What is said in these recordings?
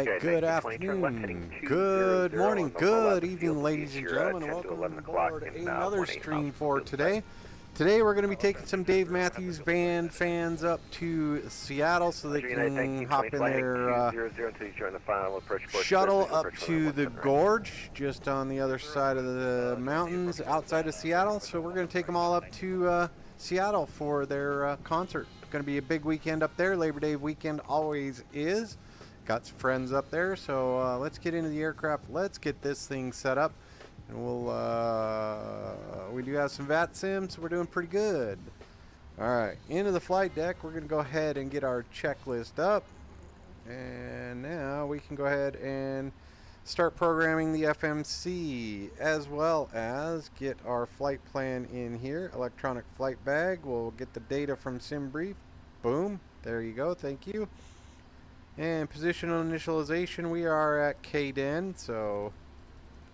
right, good afternoon, good morning, good evening, ladies and gentlemen. Welcome aboard another stream for today. Today we're going to be taking some Dave Matthews Band fans up to Seattle so they can hop in their shuttle up to the Gorge, just on the other side of the mountains outside of Seattle. So we're going to take them all up to Seattle for their concert. Going to be a big weekend up there. Labor Day weekend always is. Got some friends up there, so let's get into the aircraft. Let's get this thing set up, and we do have some VATSIM, so we're doing pretty good. All right, into the flight deck. We're going to go ahead and get our checklist up, and now we can go ahead and start programming the FMC, as well as get our flight plan in here. Electronic flight bag. We'll get the data from SimBrief. Boom. There you go. Thank you. And positional initialization, we are at KDEN, so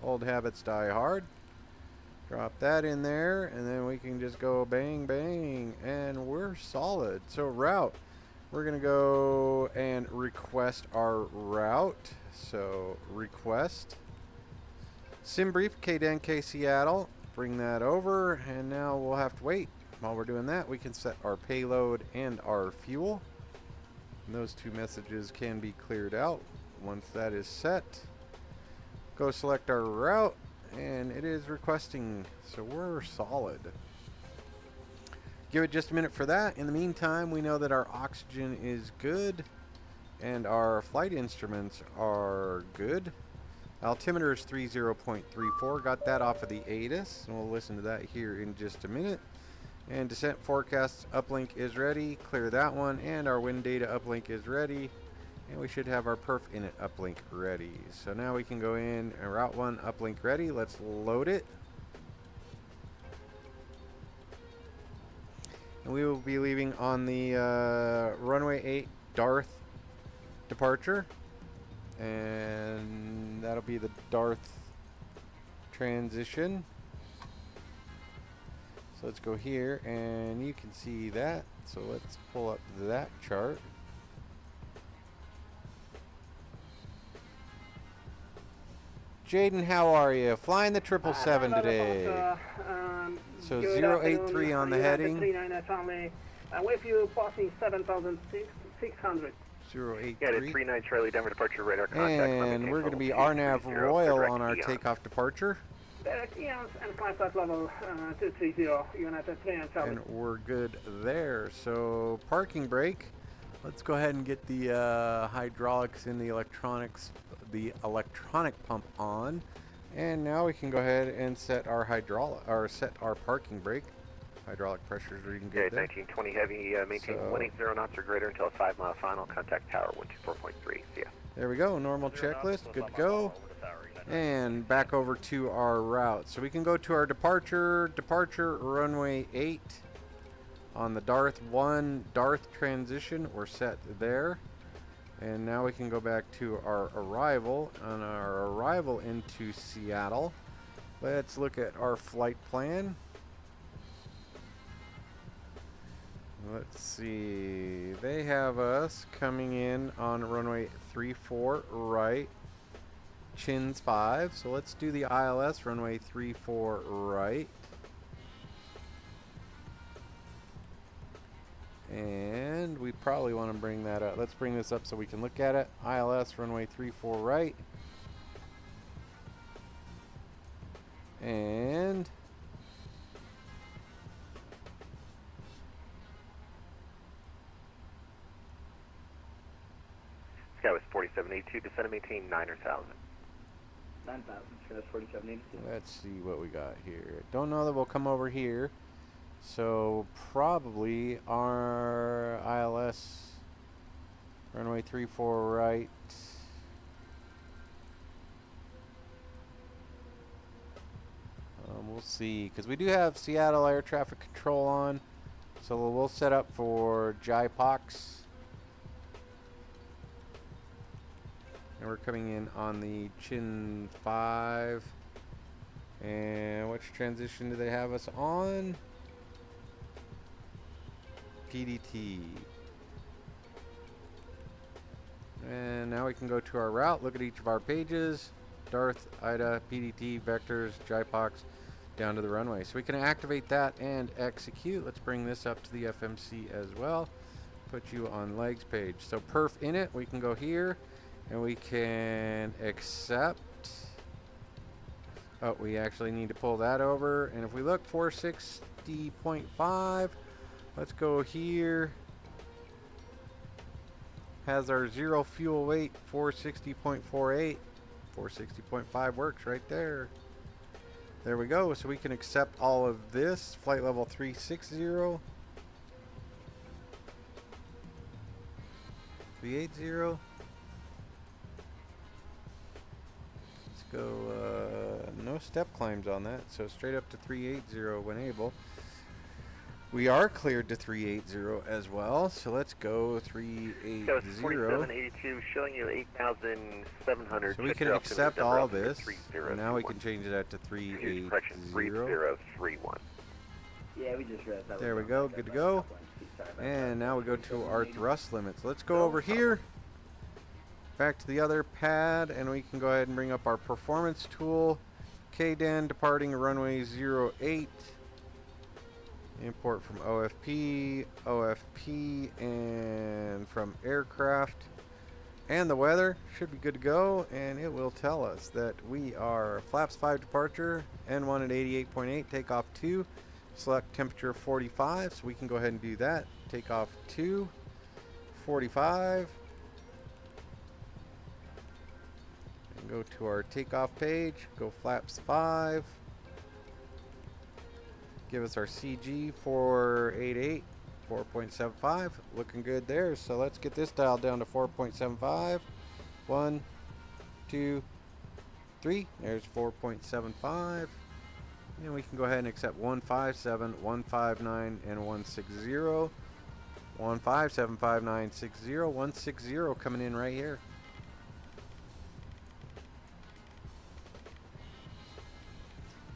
old habits die hard. Drop that in there, and then we can just go bang, bang, and we're solid. So route, we're going to go and request our route. So request SimBrief KDEN K Seattle, bring that over, and now we'll have to wait. While we're doing that, we can set our payload and our fuel. And those two messages can be cleared out. Once that is set, go select our route, and it is requesting, so we're solid. Give it just a minute for that. In the meantime, we know that our oxygen is good and our flight instruments are good. Altimeter is 30.34. Got that off of the ATIS, and we'll listen to that here in just a minute. And descent forecasts uplink is ready. Clear that one. And our wind data uplink is ready. And we should have our perf init uplink ready. So now we can go in and route 1 uplink ready. Let's load it. And we will be leaving on the runway 8 Darth departure. And that'll be the Darth transition. So let's go here, and you can see that. So let's pull up that chart. Jaden, how are you? Flying the 777 today. So 083 on the heading. With you passing 7,600. 083. Yeah, the 39 Charlie Denver departure radar contact. And we're going to be RNAV Royal on our takeoff departure. Direct EOS and climb flight level 230, United 39 Charlie. And we're good there. So parking brake. Let's go ahead and get the hydraulics in the electronics, the electronic pump on. And now we can go ahead and set our set our parking brake. Hydraulic pressure is reading good. Yeah, 1920 heavy, maintain 180 knots or greater until a 5-mile final. Contact tower 124.3. See ya. There we go. Normal checklist. Good to go. And back over to our route. So we can go to our departure runway 8 on the Darth 1 Darth transition. We're set there. And now we can go back to our arrival. On our arrival into Seattle, let's look at our flight plan. Let's see. They have us coming in on runway 34 right. Chins 5, so let's do the ILS runway 34 right, and we probably want to bring that up. Let's bring this up so we can look at it. ILS runway 34 right, and Sky was 4782, descend and maintain 9,000. 9,000, sure, that's 4782. Let's see what we got here. Don't know that we'll come over here. So probably our ILS runway 34 right. We'll see, because we do have Seattle air traffic control on. So we'll set up for JIPOX. And we're coming in on the Chin 5. And which transition do they have us on? PDT. And now we can go to our route, look at each of our pages. Darth, Ida, PDT, vectors, JIPOX, down to the runway. So we can activate that and execute. Let's bring this up to the FMC as well. Put you on legs page. So perf init, we can go here and we can accept. Oh, we actually need to pull that over. And if we look 460.5, let's go here. Has our zero fuel weight, 460.48. 460.5 works right there. There we go. So we can accept all of this. Flight level 360. 380. Let's go, no step climbs on that. So straight up to 380 when able. We are cleared to 380 as well, so let's go 380. So 4782 showing you 8,700. So we can accept all of this, and now we can change that to 380. 3031. Yeah, we just read that. There we go, good to go. And now we go to our thrust limits. Let's go over here, back to the other pad, and we can go ahead and bring up our performance tool. KDEN departing runway 08. Import from OFP, and from aircraft. And the weather should be good to go, and it will tell us that we are flaps 5 departure, N1 at 88.8, takeoff 2, select temperature 45, so we can go ahead and do that. Takeoff 2, 45. And go to our takeoff page, go flaps 5. Give us our CG 488, 4.75. Looking good there. So let's get this dialed down to 4.75. 1, 2, 3. There's 4.75. And we can go ahead and accept 157, 159, and 160. 157, 5960, 160 coming in right here.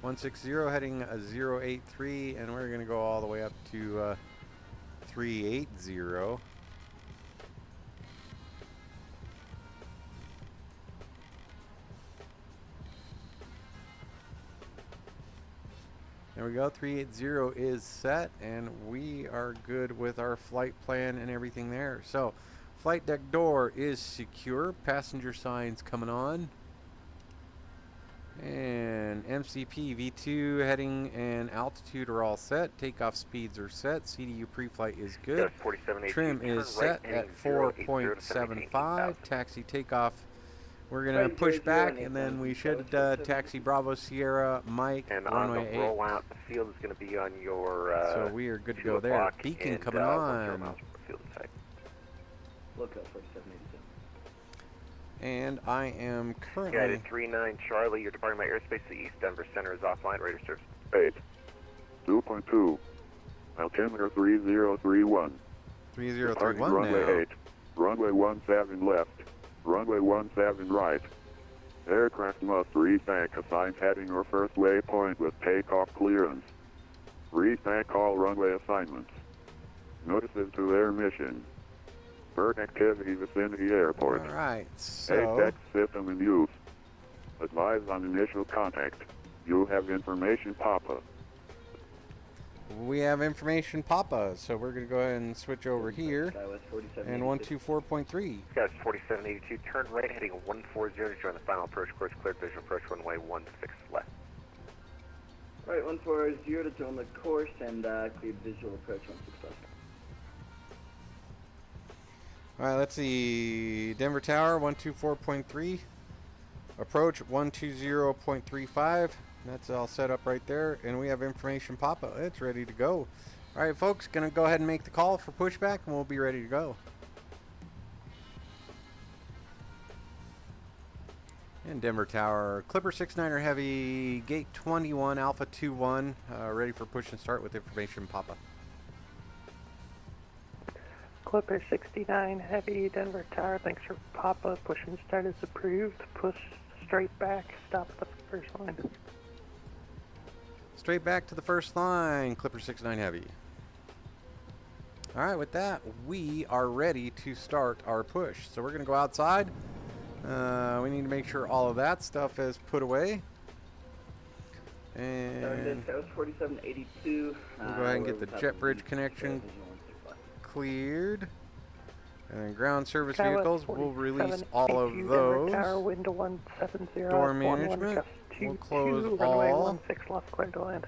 .160 heading 083, and we're going to go all the way up to 380. There we go, 380 is set, and we are good with our flight plan and everything there. So, flight deck door is secure, passenger signs coming on. And MCP V2 heading and altitude are all set. Takeoff speeds are set. CDU pre-flight is good. Trim is set at 4.75. Taxi takeoff. We're gonna push back, and then we should taxi Bravo Sierra Mike and runway 8. On the rollout, the field is going to be on your. So we are good to go there. Beacon coming on. Look up 4782. And I am currently. Guided 39 Charlie, you're departing my airspace to East Denver Center is offline. Radar service. 2.2. Altimeter 3031. 3031 runway now. 8. Runway 17 left. Runway 17 right. Aircraft must repack assigned heading or first waypoint with takeoff clearance. Repack all runway assignments. Notices to air mission. Bird activity within the airport. Alright, so. ATEX system in use. Advise on initial contact. You have information Papa. We have information Papa, so we're going to go ahead and switch over here. And 124.3. Guys, 4782, turn right heading 140 to join the final approach course, cleared visual approach runway 16 left. Right, 140 to join the course and cleared visual approach 16 left. Alright, let's see. Denver Tower 124.3. Approach 120.35. That's all set up right there, and we have information Papa. It's ready to go. All right, folks, gonna go ahead and make the call for pushback, and we'll be ready to go. And Denver Tower, Clipper 69er Heavy, Gate 21, Alpha 21, ready for push and start with information Papa. Clipper 69 Heavy, Denver Tower, thanks for Papa. Push and start is approved. Push straight back, stop at the first line. Straight back to the first line, Clipper 69 Heavy. All right, with that, we are ready to start our push. So we're going to go outside. We need to make sure all of that stuff is put away. And That was 4782. we'll go ahead and get the jet bridge connection cleared. And then ground service vehicles, we'll release all of those. Tower, wind 170, Door management, we'll close runway all. 16 left, clear to land.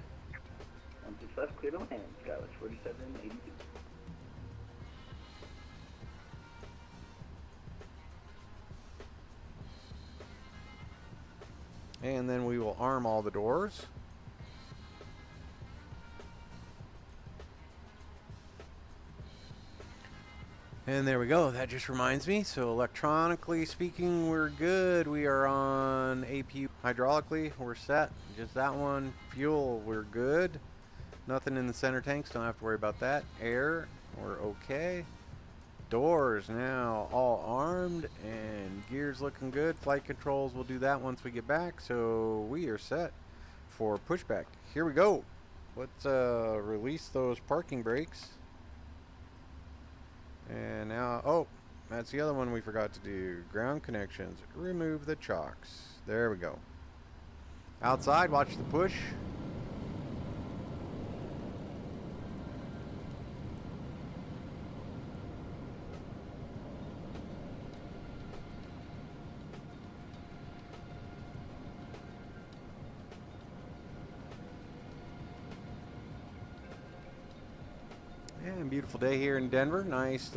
16 left, clear to land. Skywest 4782. And then we will arm all the doors. And there we go. That just reminds me. So electronically speaking, we're good. We are on APU. Hydraulically, we're set. Just that one. Fuel, we're good. Nothing in the center tanks. Don't have to worry about that. Air, we're okay. Doors now all armed and gears looking good. Flight controls, we'll do that once we get back. So we are set for pushback. Here we go. Let's release those parking brakes. And now, oh, that's the other one we forgot to do. Ground connections. Remove the chocks. There we go. Outside, watch the push. And beautiful day here in Denver. Nice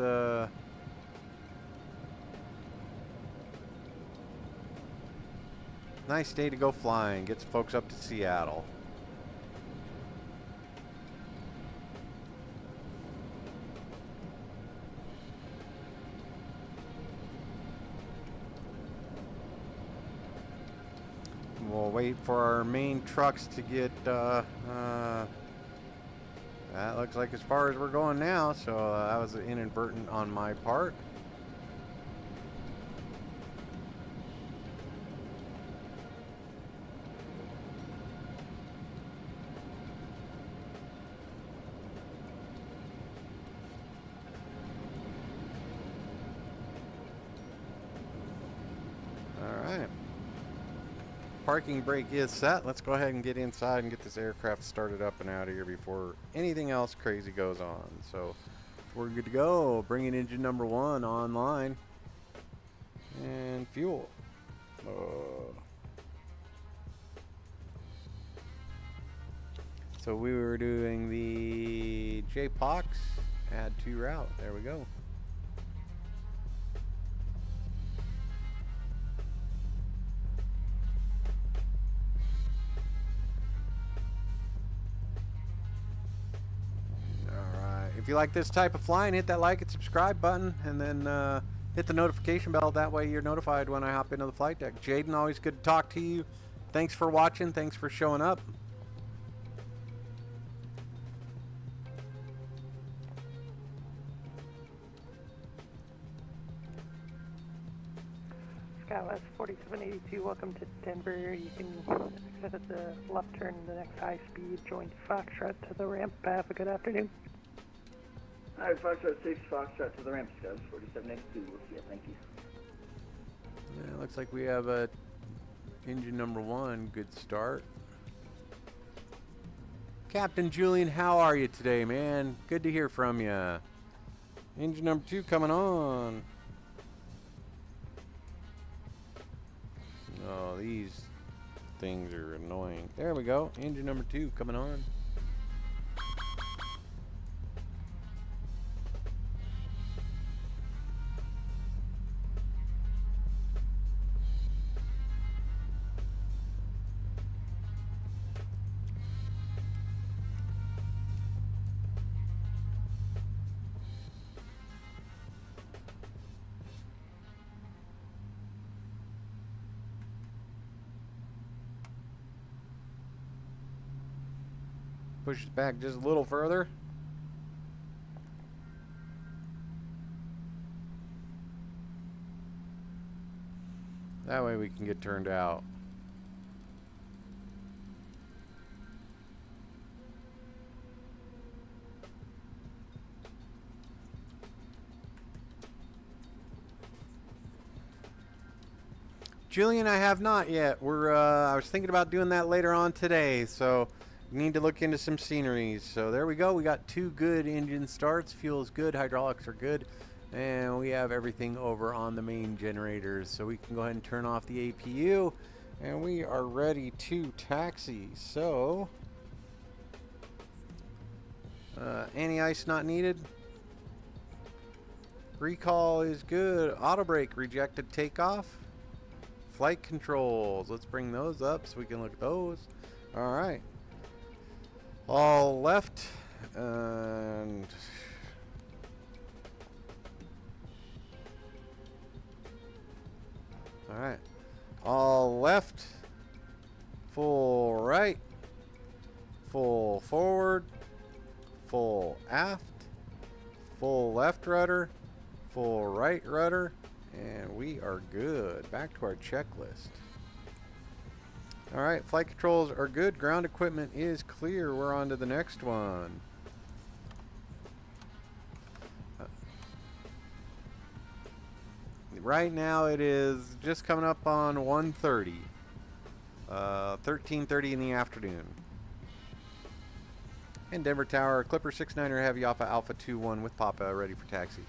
nice day to go flying. Gets folks up to Seattle. We'll wait for our main trucks to get that looks like as far as we're going now, so that was inadvertent on my part. Alright. Parking brake is set. Let's go ahead and get inside and get this aircraft started up and out of here before anything else crazy goes on. So we're good to go. Bringing engine number 1 online. And fuel. So we were doing the JPOX. Add to route. There we go. If you like this type of flying, hit that like and subscribe button, and then hit the notification bell. That way you're notified when I hop into the flight deck. Jaden, always good to talk to you. Thanks for watching. Thanks for showing up. Skywest 4782, welcome to Denver. You can exit at the left turn in the next high speed. Join Foxtrot to the ramp. Have a good afternoon. Alright, Foxtrot 6, Foxtrot to the ramp, Skywest 4782. We'll see you. Thank you. Yeah, looks like we have engine number 1. Good start. Captain Julian, how are you today, man? Good to hear from you. Engine number 2 coming on. Oh, these things are annoying. There we go. Engine number 2 coming on. Push it back just a little further. That way we can get turned out. Julian, I have not yet. I was thinking about doing that later on today, so need to look into some sceneries. So there we go. We got 2 good engine starts. Fuel is good. Hydraulics are good. And we have everything over on the main generators. So we can go ahead and turn off the APU. And we are ready to taxi. So, anti-ice not needed. Recall is good. Auto brake rejected takeoff. Flight controls. Let's bring those up so we can look at those. All right. All left. And all right. All left. Full right. Full forward. Full aft. Full left rudder. Full right rudder. And we are good. Back to our checklist. Alright, flight controls are good. Ground equipment is clear. We're on to the next one. Right now it is just coming up on 1:30. 13:30 in the afternoon. And Denver Tower, Clipper 69er Heavy off of Alpha 21 with Papa ready for taxi.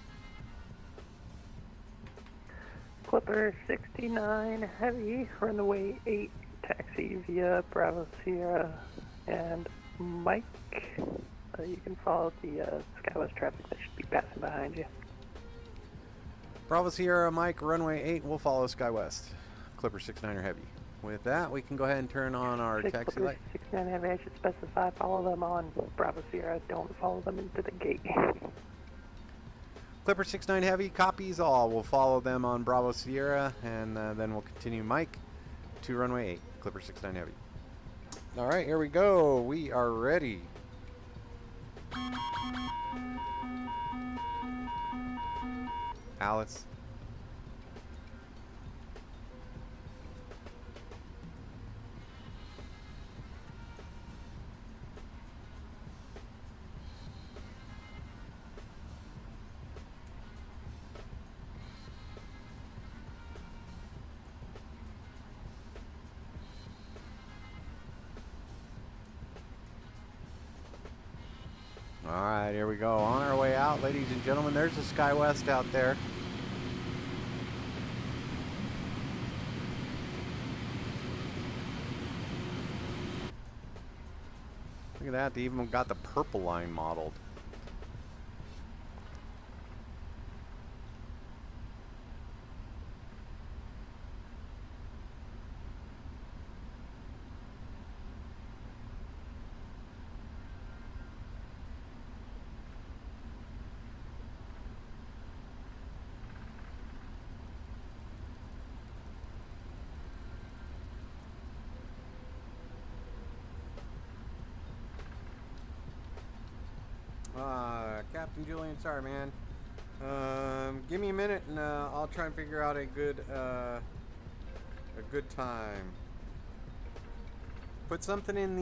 Clipper 69 Heavy, runway 8, taxi via Bravo Sierra and Mike. You can follow the SkyWest traffic that should be passing behind you. Bravo Sierra Mike, runway 8, we'll follow SkyWest. Clipper 69er Heavy. With that, we can go ahead and turn on our taxi Clipper light. 69 Heavy, I should specify, follow them on Bravo Sierra, don't follow them into the gate. Clipper 69 Heavy copies all. We'll follow them on Bravo Sierra, and then we'll continue Mike to runway 8. Clipper 69 Heavy. All right, here we go. We are ready. Alice. Alright, here we go. On our way out, ladies and gentlemen. There's the SkyWest out there. Look at that. They even got the purple line modeled. Captain Julian, sorry man. Give me a minute and I'll try and figure out a good time. Put something in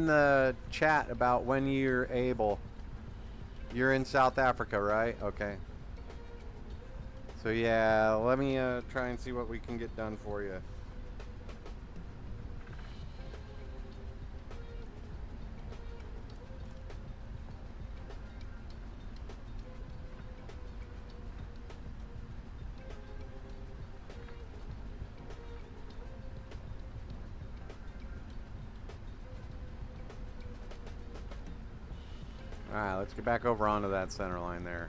the chat about when you're able. You're in South Africa, right? Okay. So yeah, let me try and see what we can get done for you. Alright, let's get back over onto that center line there.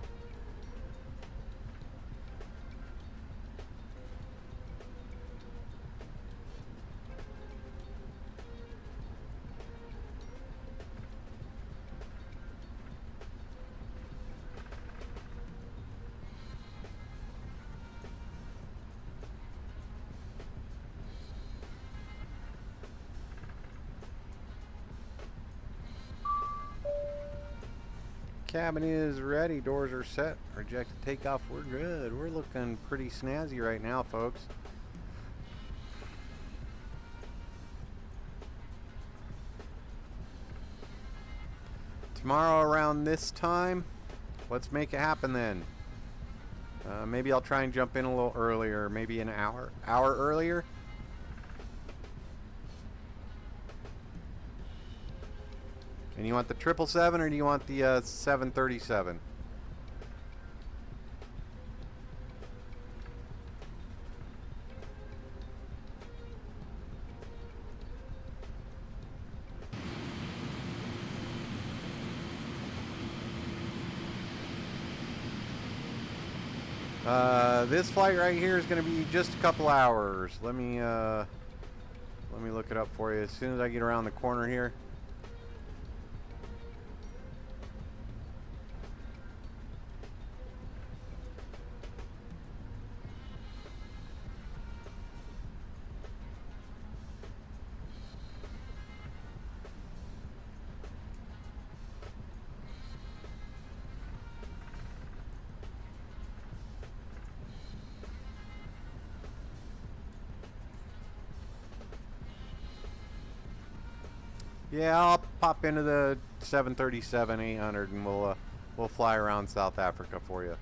Cabin is ready. Doors are set. Rejected takeoff. We're good. We're looking pretty snazzy right now, folks. Tomorrow around this time, let's make it happen then. Maybe I'll try and jump in a little earlier, maybe an hour earlier. And you want the 777 or do you want the 737? This flight right here is going to be just a couple hours. Let me look it up for you as soon as I get around the corner here. Yeah, I'll pop into the 737-800 and we'll fly around South Africa for you.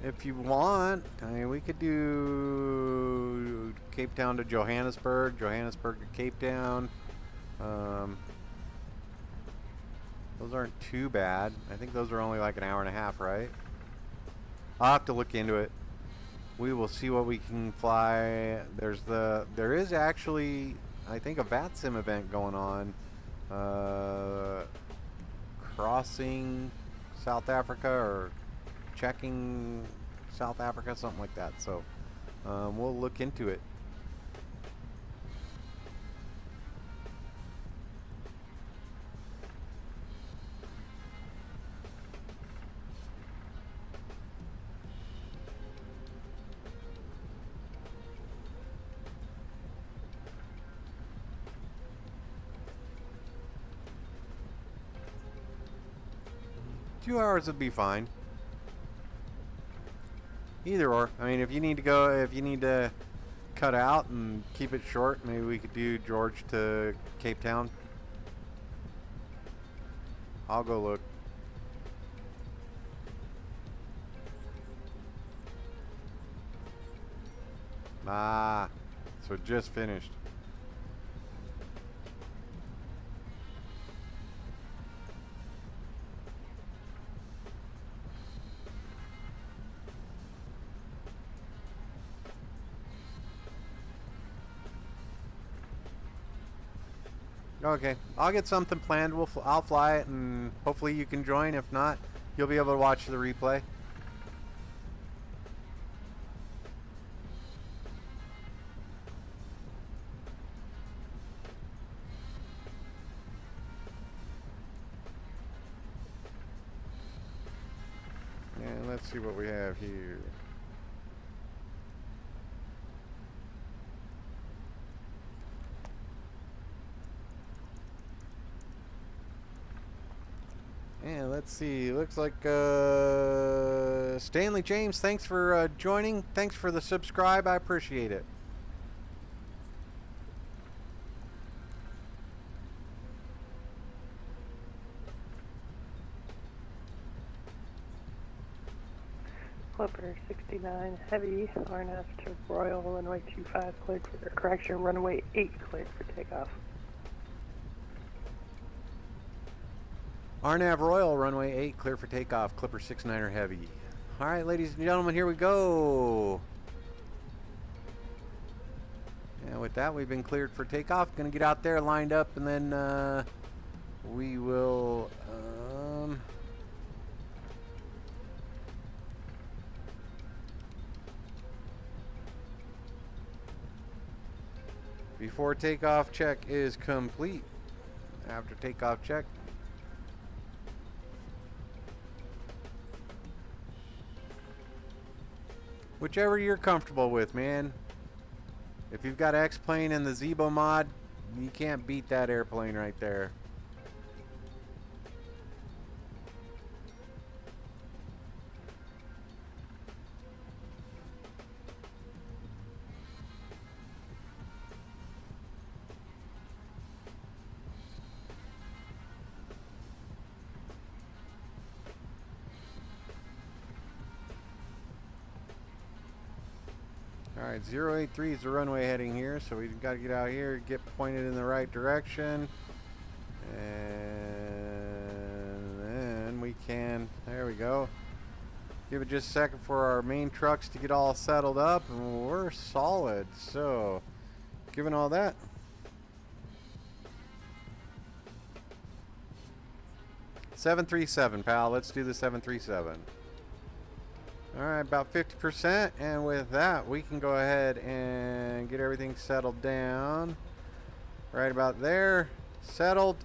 If you want, I mean, we could do Cape Town to Johannesburg, Johannesburg to Cape Town. Those aren't too bad. I think those are only like an hour and a half, right? I'll have to look into it. We will see what we can fly. There is actually, I think, a VATSIM event going on. Crossing South Africa or checking South Africa, something like that. So we'll look into it. Two hours would be fine. Either or. I mean, if you need to cut out and keep it short, maybe we could do Gorge to Cape Town. I'll go look. Ah, so just finished. Okay, I'll get something planned. I'll fly it, and hopefully you can join. If not, you'll be able to watch the replay. And let's see what we have here. And let's see, looks like Stanley James, thanks for joining. Thanks for the subscribe, I appreciate it. Clipper 69 Heavy, RNF to Royal, runway 25 cleared for, correction, runway 8 cleared for takeoff. RNAV Royal, runway 8, clear for takeoff, Clipper 69er Heavy. Alright, ladies and gentlemen, here we go. And with that, we've been cleared for takeoff. Gonna get out there, lined up, and then we will... before takeoff check is complete. After takeoff check, whichever you're comfortable with, man. If you've got X-Plane and the Zebo mod, you can't beat that airplane right there. Alright, 083 is the runway heading here, so we've got to get out here, get pointed in the right direction. And then we can, there we go. Give it just a second for our main trucks to get all settled up, and we're solid. So, given all that, $737, pal. Let's do the 737. Alright, about 50%, and with that we can go ahead and get everything settled down. Right about there, settled,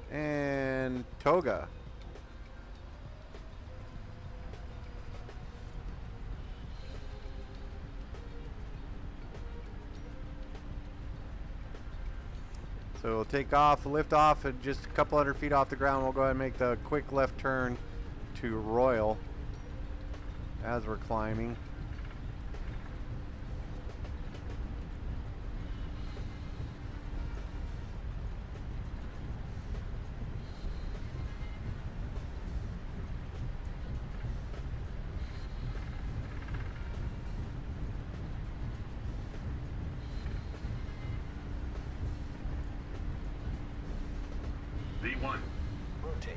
and toga. So we'll take off, lift off, and just a couple hundred feet off the ground we'll go ahead and make the quick left turn to Royal as we're climbing. V1. Rotate.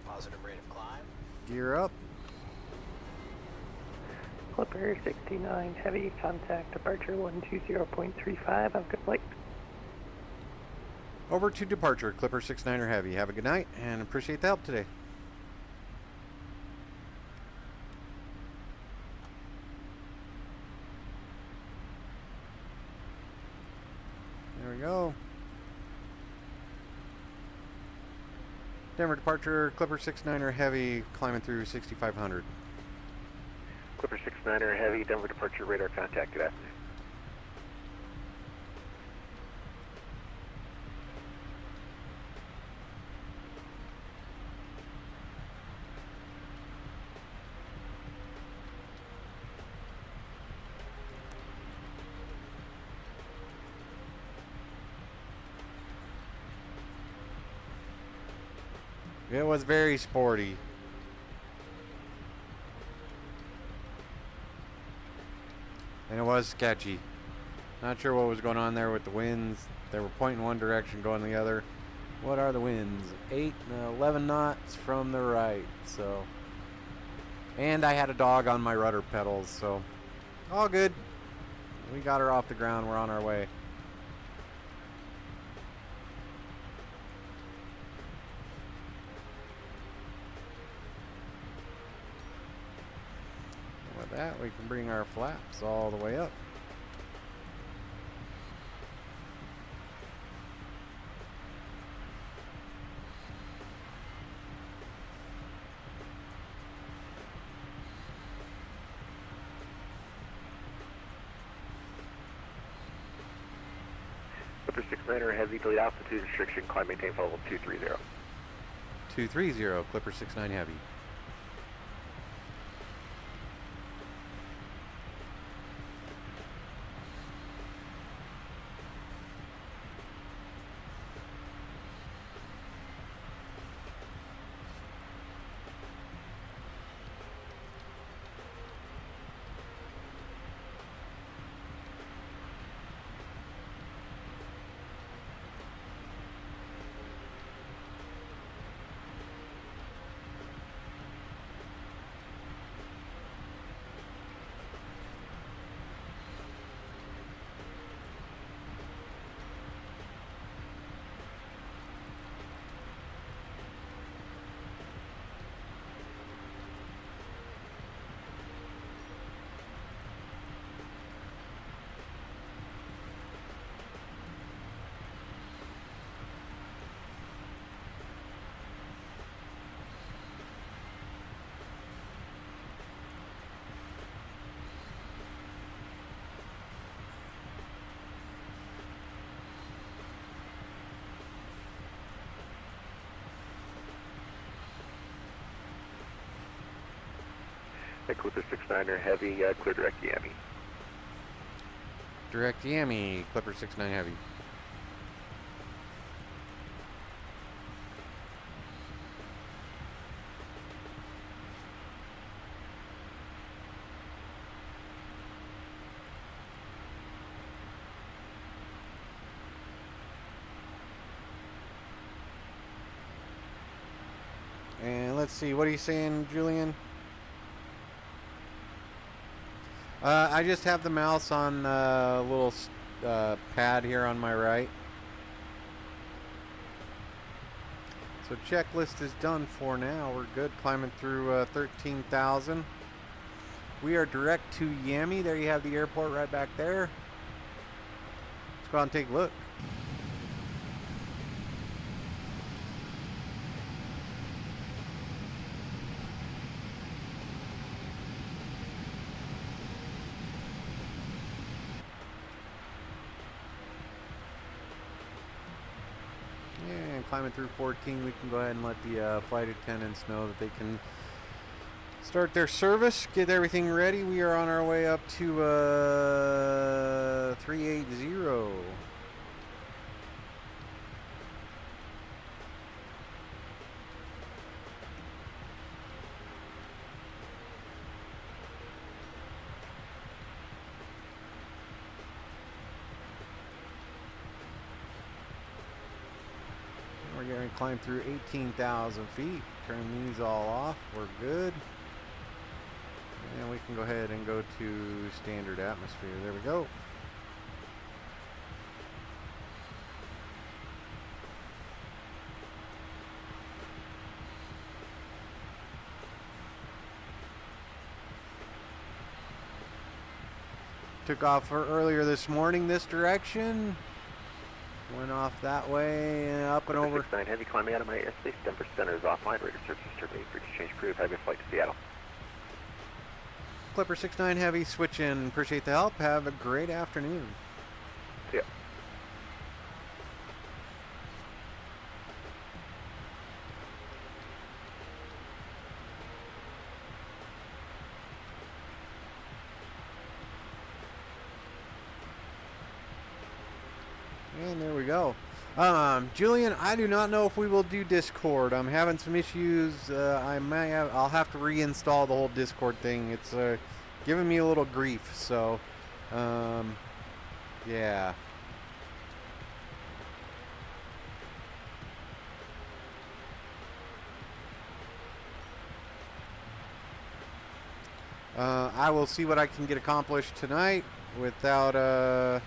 Positive rate of climb. Gear up. Clipper 69 Heavy, contact departure 120.35. Have a good flight. Over to departure, Clipper 69er Heavy. Have a good night and appreciate the help today. There we go. Denver departure, Clipper 69er Heavy, climbing through 6500. Clipper 69er Heavy, Denver departure, radar contact, good afternoon. It was very sporty. And it was sketchy. Not sure what was going on there with the winds. They were pointing one direction, going the other. What are the winds? 8 and 11 knots from the right. So, and I had a dog on my rudder pedals, so all good. We got her off the ground. We're on our way. With that, we can bring our flaps all the way up. Clipper 69er Heavy, delete altitude restriction, climb maintain level 230. 230, Clipper 69 Heavy. Clipper 69er Heavy, clear direct Yami. Direct Yami, Clipper 69 Heavy. And let's see, what are you saying, Julian? I just have the mouse on a little pad here on my right. So checklist is done for now. We're good. Climbing through 13,000. We are direct to Yami. There you have the airport right back there. Let's go out and take a look. Climbing through 14, we can go ahead and let the flight attendants know that they can start their service, get everything ready. We are on our way up to 380. We're going to climb through 18,000 feet. Turn these all off. We're good. And we can go ahead and go to standard atmosphere. There we go. Took off earlier this morning this direction. Went off that way and up and over. 69 Heavy, climbing out of my airspace. 10% is offline. Radar search is survey for exchange crew. Have your flight to Seattle. Clipper 69 Heavy, switch in. Appreciate the help. Have a great afternoon. See ya. And there we go. Julian, I do not know if we will do Discord. I'm having some issues. I'll have to reinstall the whole Discord thing. It's giving me a little grief. So, yeah. I will see what I can get accomplished tonight without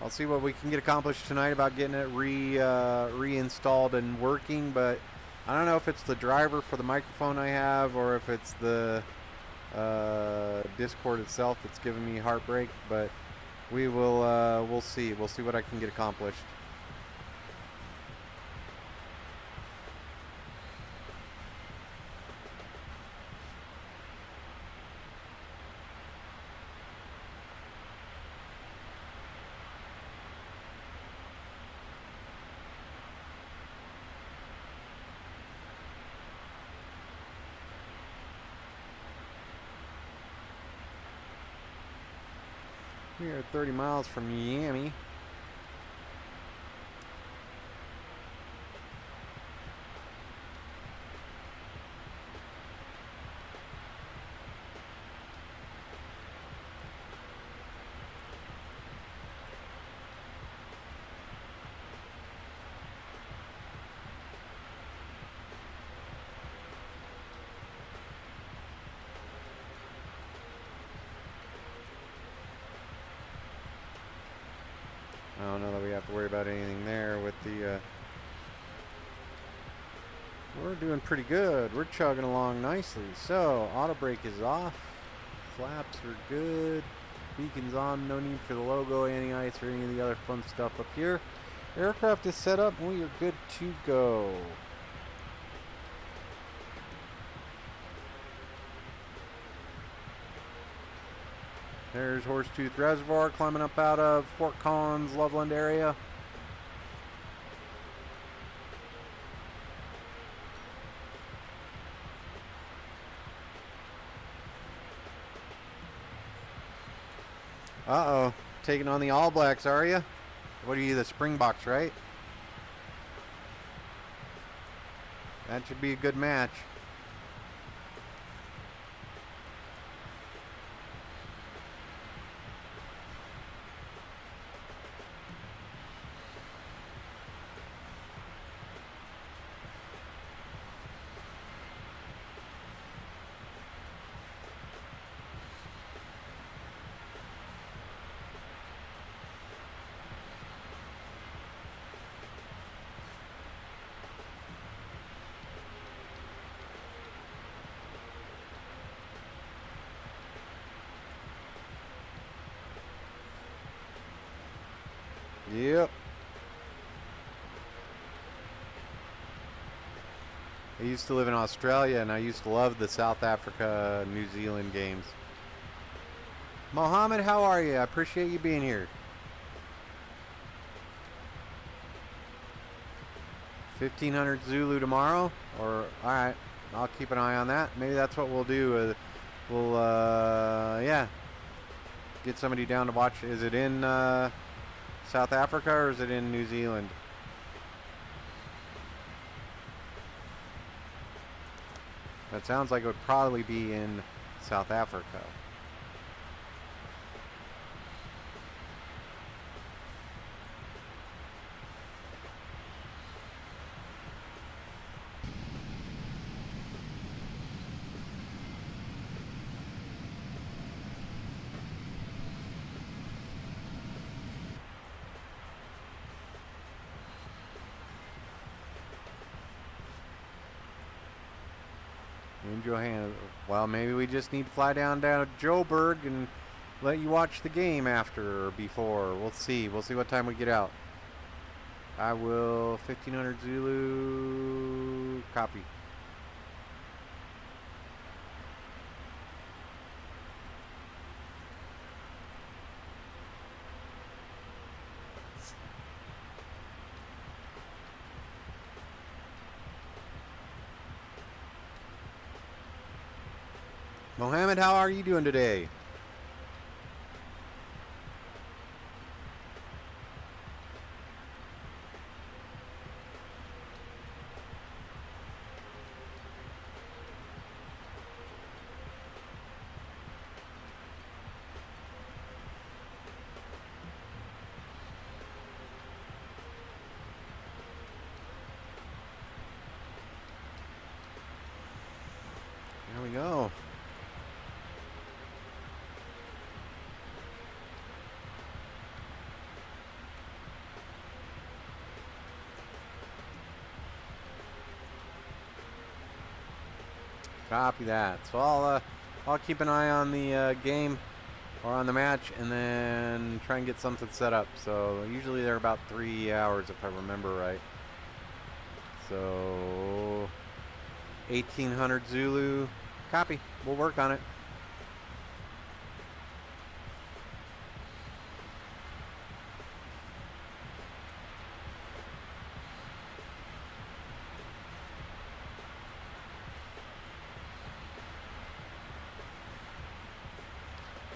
I'll see what we can get accomplished tonight about getting it reinstalled and working, but I don't know if it's the driver for the microphone I have or if it's the Discord itself that's giving me heartbreak, but we will we'll see what I can get accomplished. We are 30 miles from Miami. I don't know that we have to worry about anything there with the we're doing pretty good. We're chugging along nicely. So auto brake is off, flaps are good, beacon's on, no need for the logo, anti-ice, or any of the other fun stuff up here. Aircraft is set up and we are good to go. There's Horsetooth Reservoir climbing up out of Fort Collins, Loveland area. Uh-oh. Taking on the All Blacks, are you? What are you, the Springboks, right? That should be a good match. Yep. I used to live in Australia and I used to love the South Africa, New Zealand games. Mohammed, how are you? I appreciate you being here. 1500 Zulu tomorrow? Or, alright, I'll keep an eye on that. Maybe that's what we'll do. We'll, yeah, get somebody down to watch. Is it in, South Africa or is it in New Zealand? That sounds like it would probably be in South Africa. In Johannesburg. Well, maybe we just need to fly down to Joburg and let you watch the game after or before. We'll see. We'll see what time we get out. I will 1500 Zulu copy. Mohammed, how are you doing today? There we go. Copy that. So I'll keep an eye on the game or on the match and then try and get something set up. So usually they're about 3 hours if I remember right. So 1800 Zulu. Copy. We'll work on it.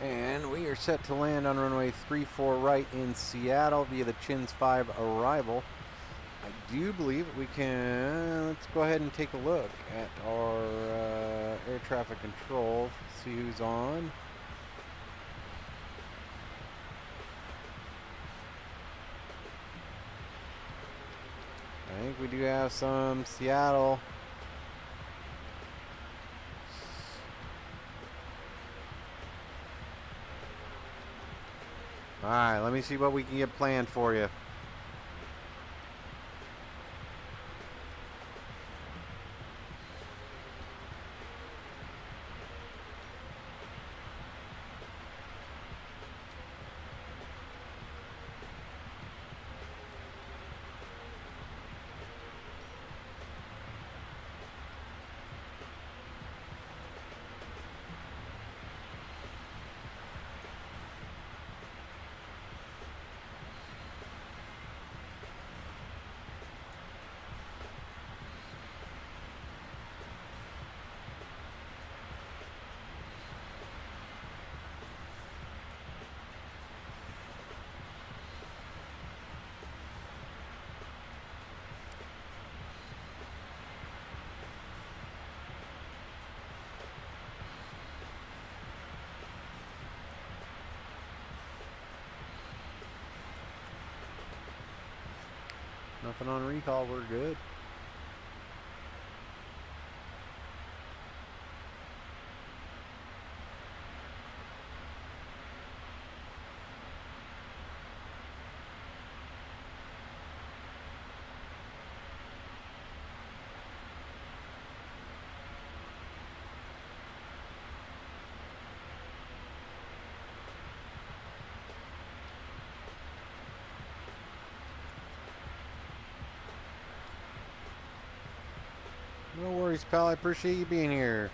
And we are set to land on runway 34 right in Seattle via the Chins 5 arrival. I do believe we can, let's go ahead and take a look at our air traffic control, see who's on. I think we do have some Seattle. Alright, let me see what we can get planned for you. Nothing on recall, we're good. No worries, pal. I appreciate you being here.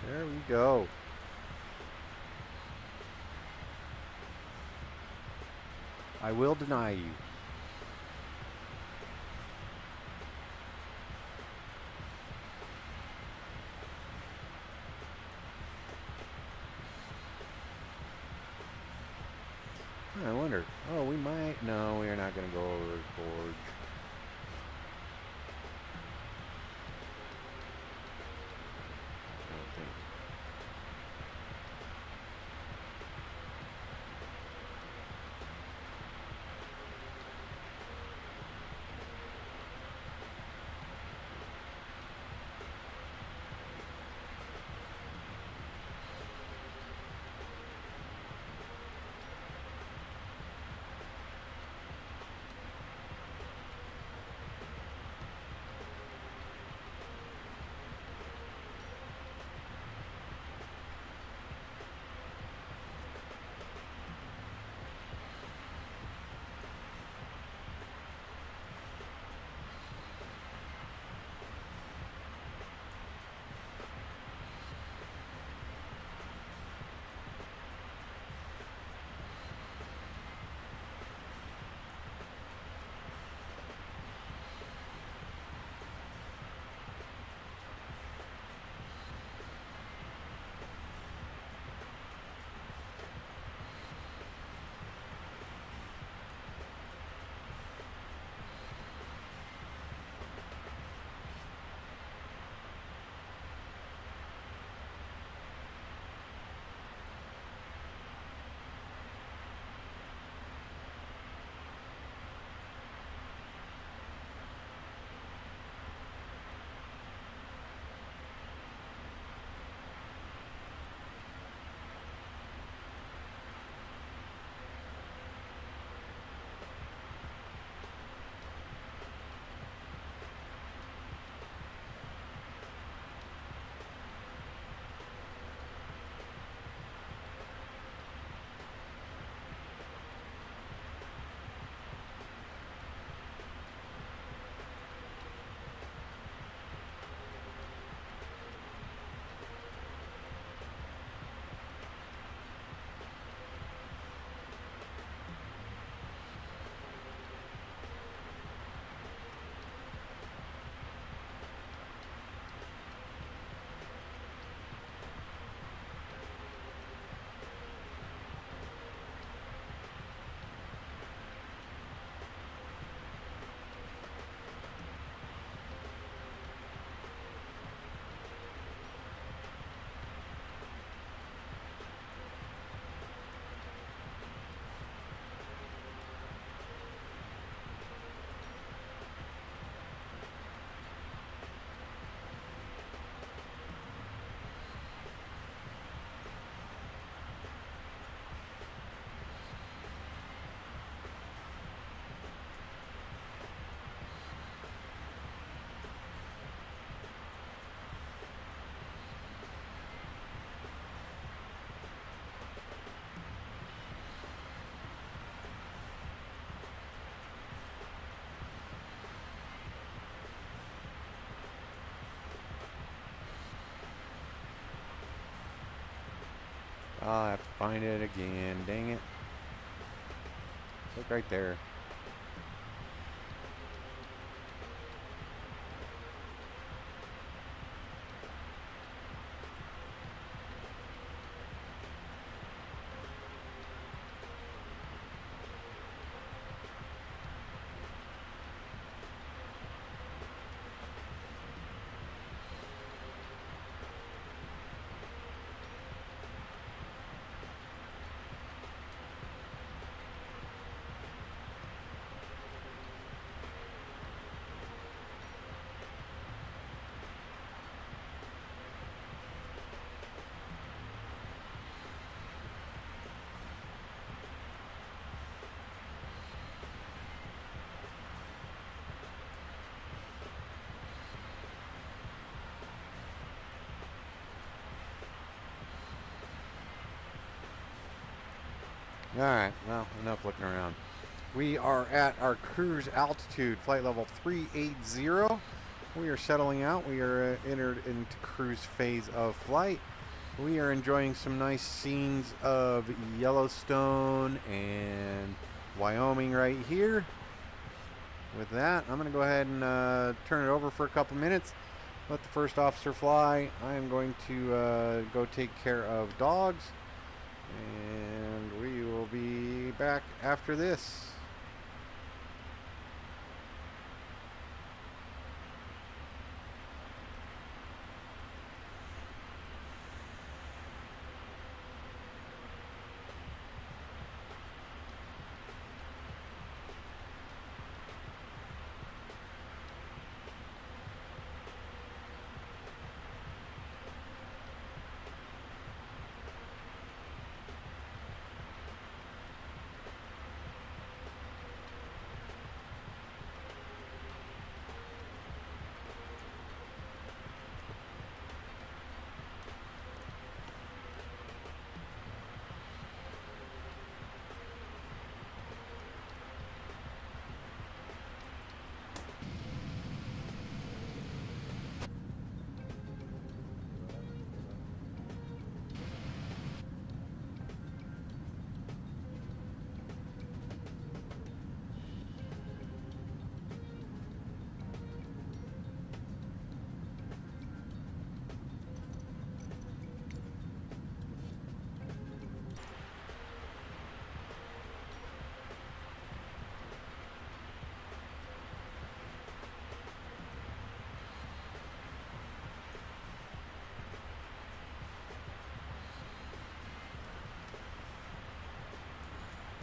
There we go. I will deny you. I wonder. Oh, we might. No, we are not going to go over Gorge. I don't think. I'll have to find it again. Dang it. Look right there. Alright, well, enough looking around. We are at our cruise altitude, flight level 380. We are settling out. We are entered into cruise phase of flight. We are enjoying some nice scenes of Yellowstone and Wyoming right here. With that, I'm going to go ahead and turn it over for a couple minutes. Let the first officer fly. I am going to go take care of dogs. And we will be back after this.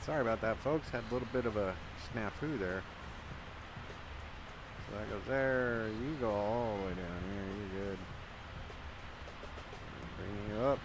Sorry about that, folks. Had a little bit of a snafu there. So that goes there. You go all the way down here. You're good. Bring you up.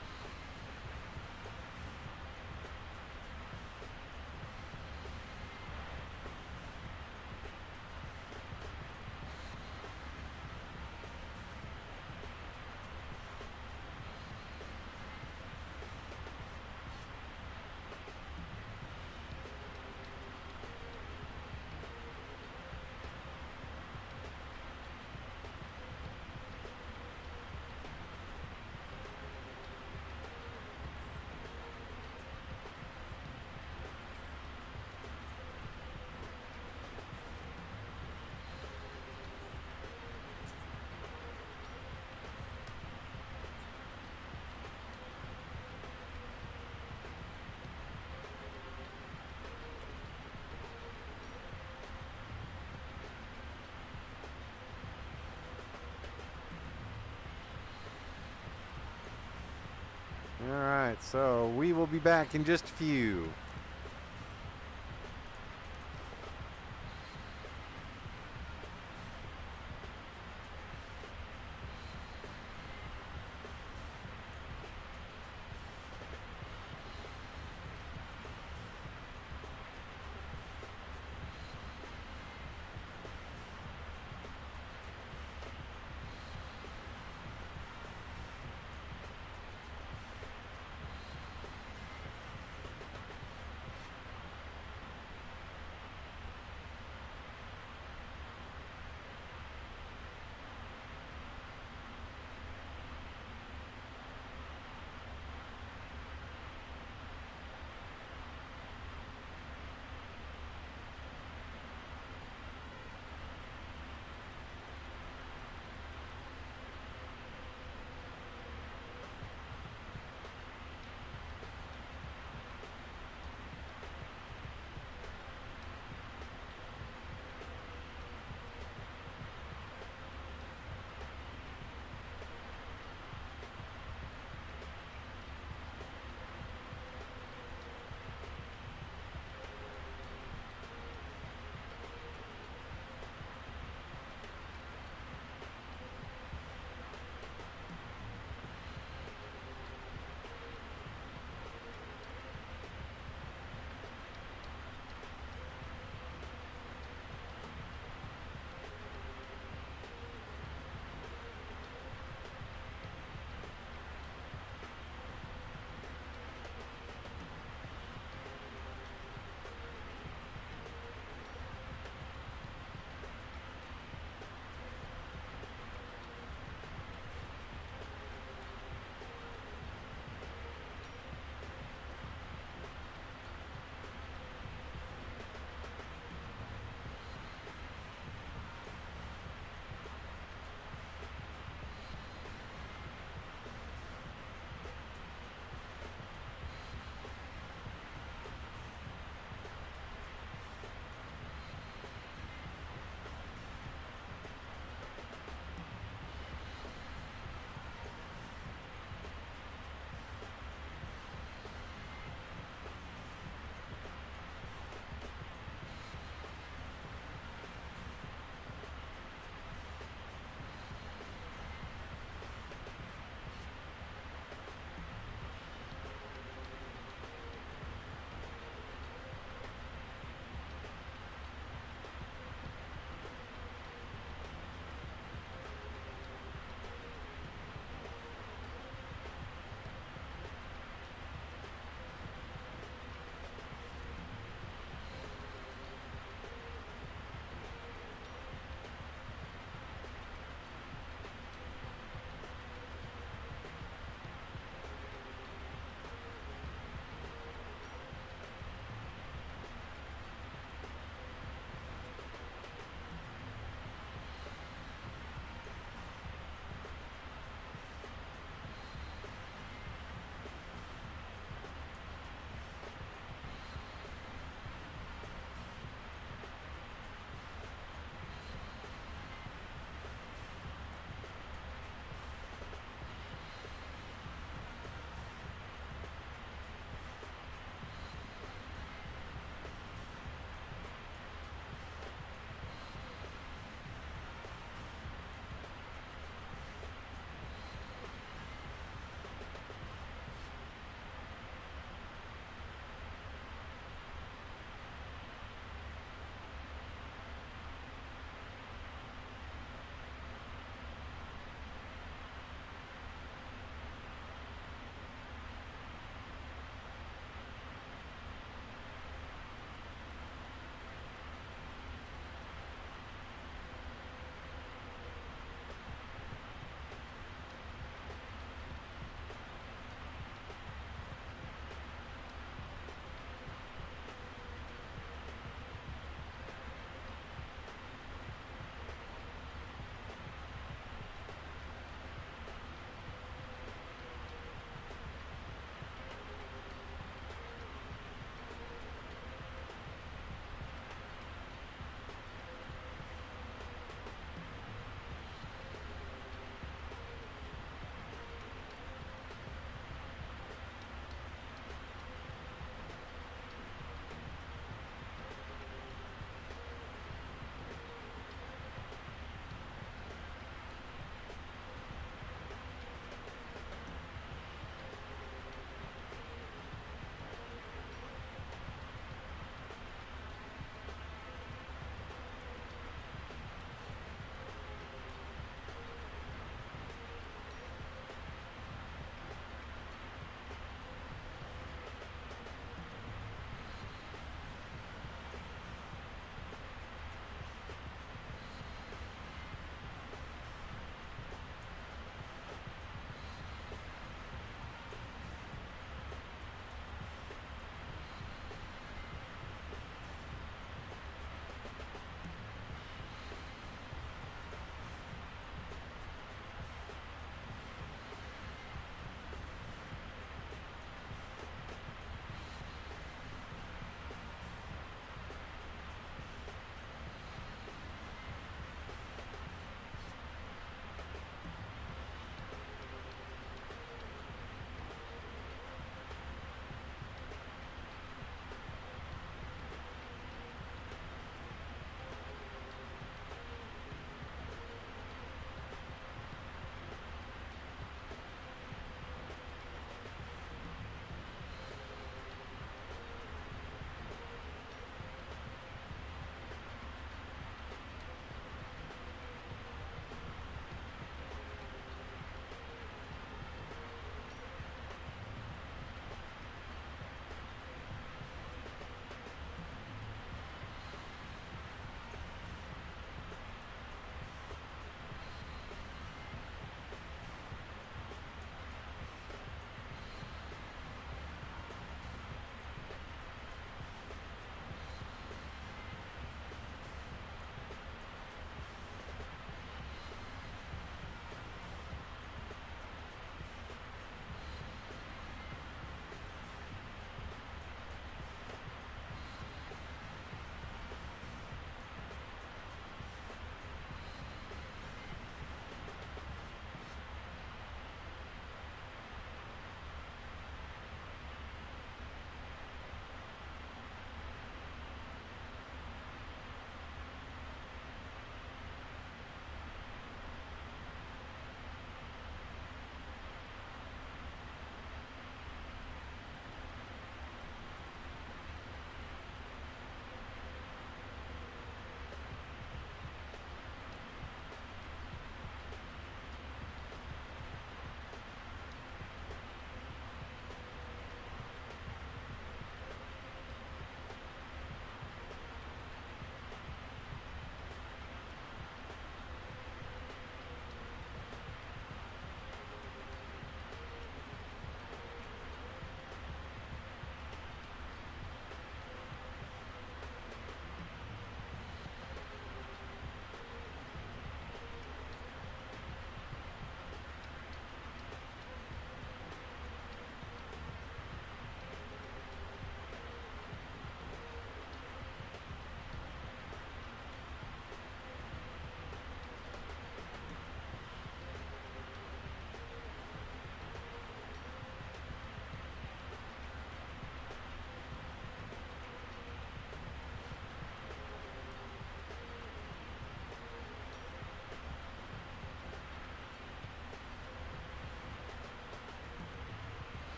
Alright, so we will be back in just a few.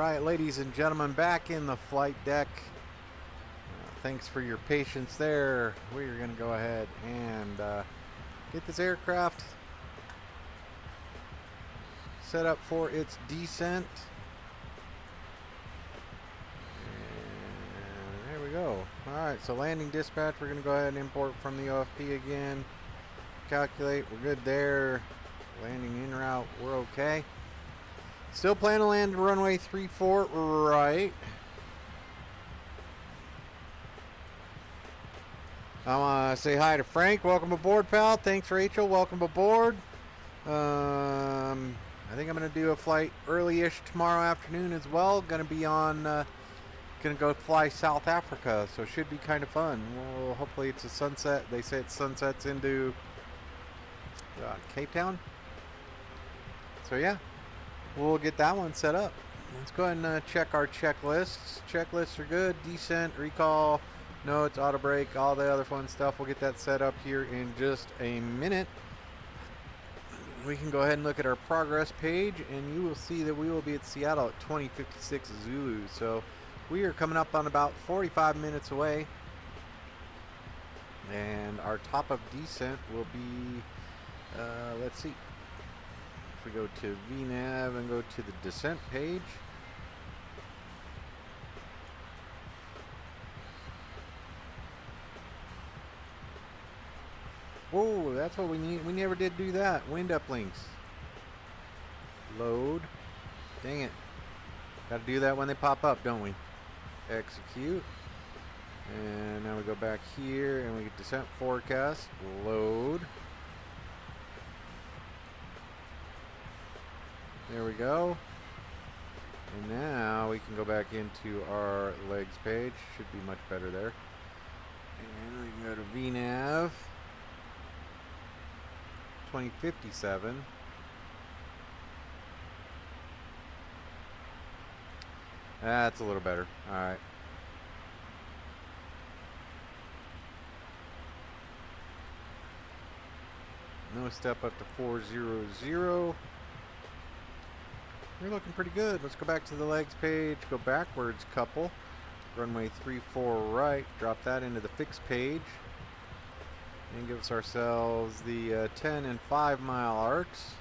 right, ladies and gentlemen, back in the flight deck. Thanks for your patience there. We're going to go ahead and get this aircraft set up for its descent. And there we go. Alright, so landing dispatch, we're going to go ahead and import from the OFP again. Calculate, we're good there. Landing en route, we're okay. Still plan to land runway 34 right. I want to say hi to Frank. Welcome aboard, pal. Thanks, Rachel. Welcome aboard. I think I'm going to do a flight early-ish tomorrow afternoon as well. Going to be on, going to go fly South Africa, so it should be kind of fun. Well, hopefully it's a sunset. They say it sunsets into Cape Town. So yeah, we'll get that one set up. Let's go ahead and check our checklists. Checklists are good. Descent, recall, notes, auto brake, all the other fun stuff. We'll get that set up here in just a minute. We can go ahead and look at our progress page, and you will see that we will be at Seattle at 2056 Zulu. So we are coming up on about 45 minutes away, and our top of descent will be, let's see, if we go to VNav and go to the descent page, whoa, that's what we need. We never did do that. Wind uplinks. Load. Dang it. Got to do that when they pop up, don't we? Execute. And now we go back here and we get descent forecast. Load. There we go. And now we can go back into our legs page. Should be much better there. And we can go to VNav. 2057. That's a little better. Alright. No step up to 400. You're looking pretty good. Let's go back to the legs page. Go backwards couple. Runway 34 right. Drop that into the fixed page. And give us ourselves the 10 and 5 mile arcs.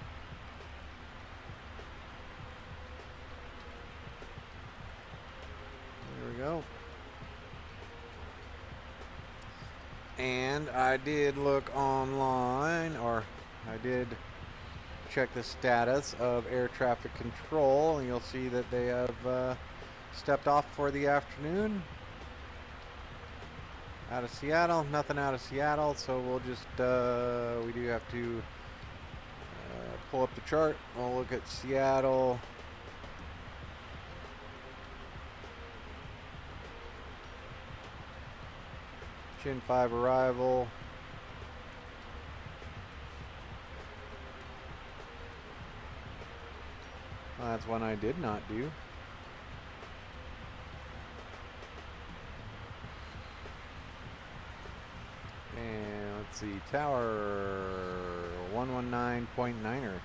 There we go. And I did look online, or I did check the status of air traffic control, and you'll see that they have stepped off for the afternoon. Out of Seattle, nothing out of Seattle, so we'll just, we do have to pull up the chart. We'll look at Seattle. Chin 5 arrival. Well, that's one I did not do. And let's see, tower 119.9er.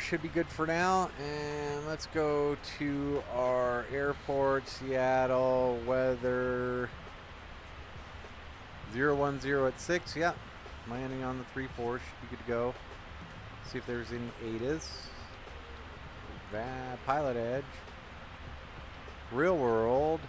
Should be good for now. And let's go to our airport, Seattle, weather 010 at 6. Yeah, landing on the 34 should be good to go. See if there's any ADAs. Pilot edge. Real world.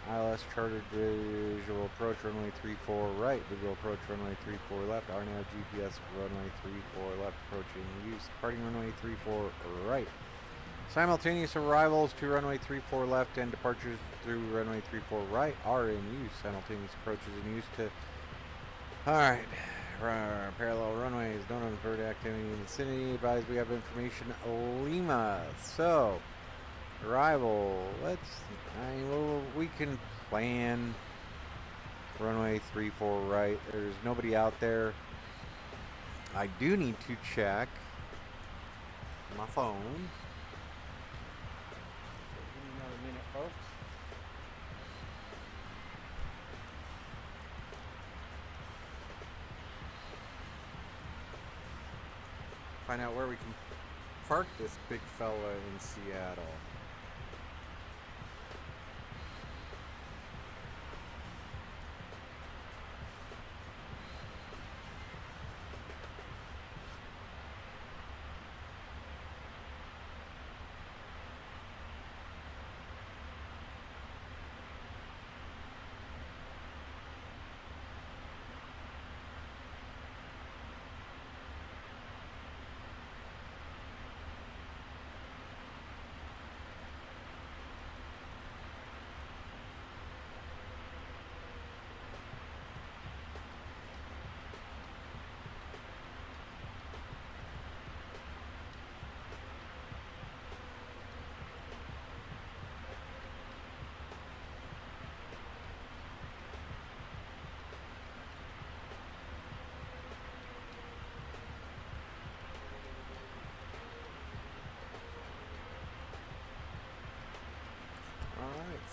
ILS chartered visual approach runway 34 right. Visual approach runway 34 left. RNAV GPS runway 34 left. Approaching use. Departing runway 34 right. Simultaneous arrivals to runway 34 left and departures through runway 34 right are in use. Simultaneous approaches in use to... Alright. Parallel runways. Don't avert activity in the vicinity. Advise we have information. Lima. So... Arrival. We can plan runway 34 right. There's nobody out there. I do need to check my phone. Give me another minute, folks. Find out where we can park this big fella in Seattle.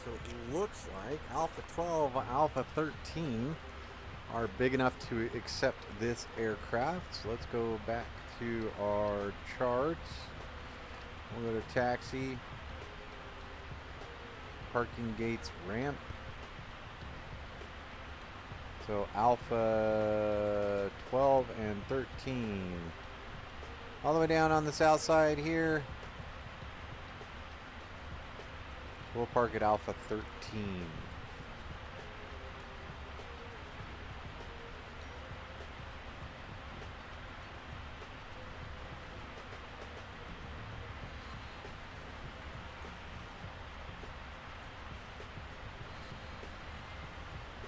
So it looks like Alpha 12, Alpha 13 are big enough to accept this aircraft. So let's go back to our charts. We'll go to taxi, parking gates, ramp. So Alpha 12 and 13. All the way down on the south side here. We'll park at Alpha 13.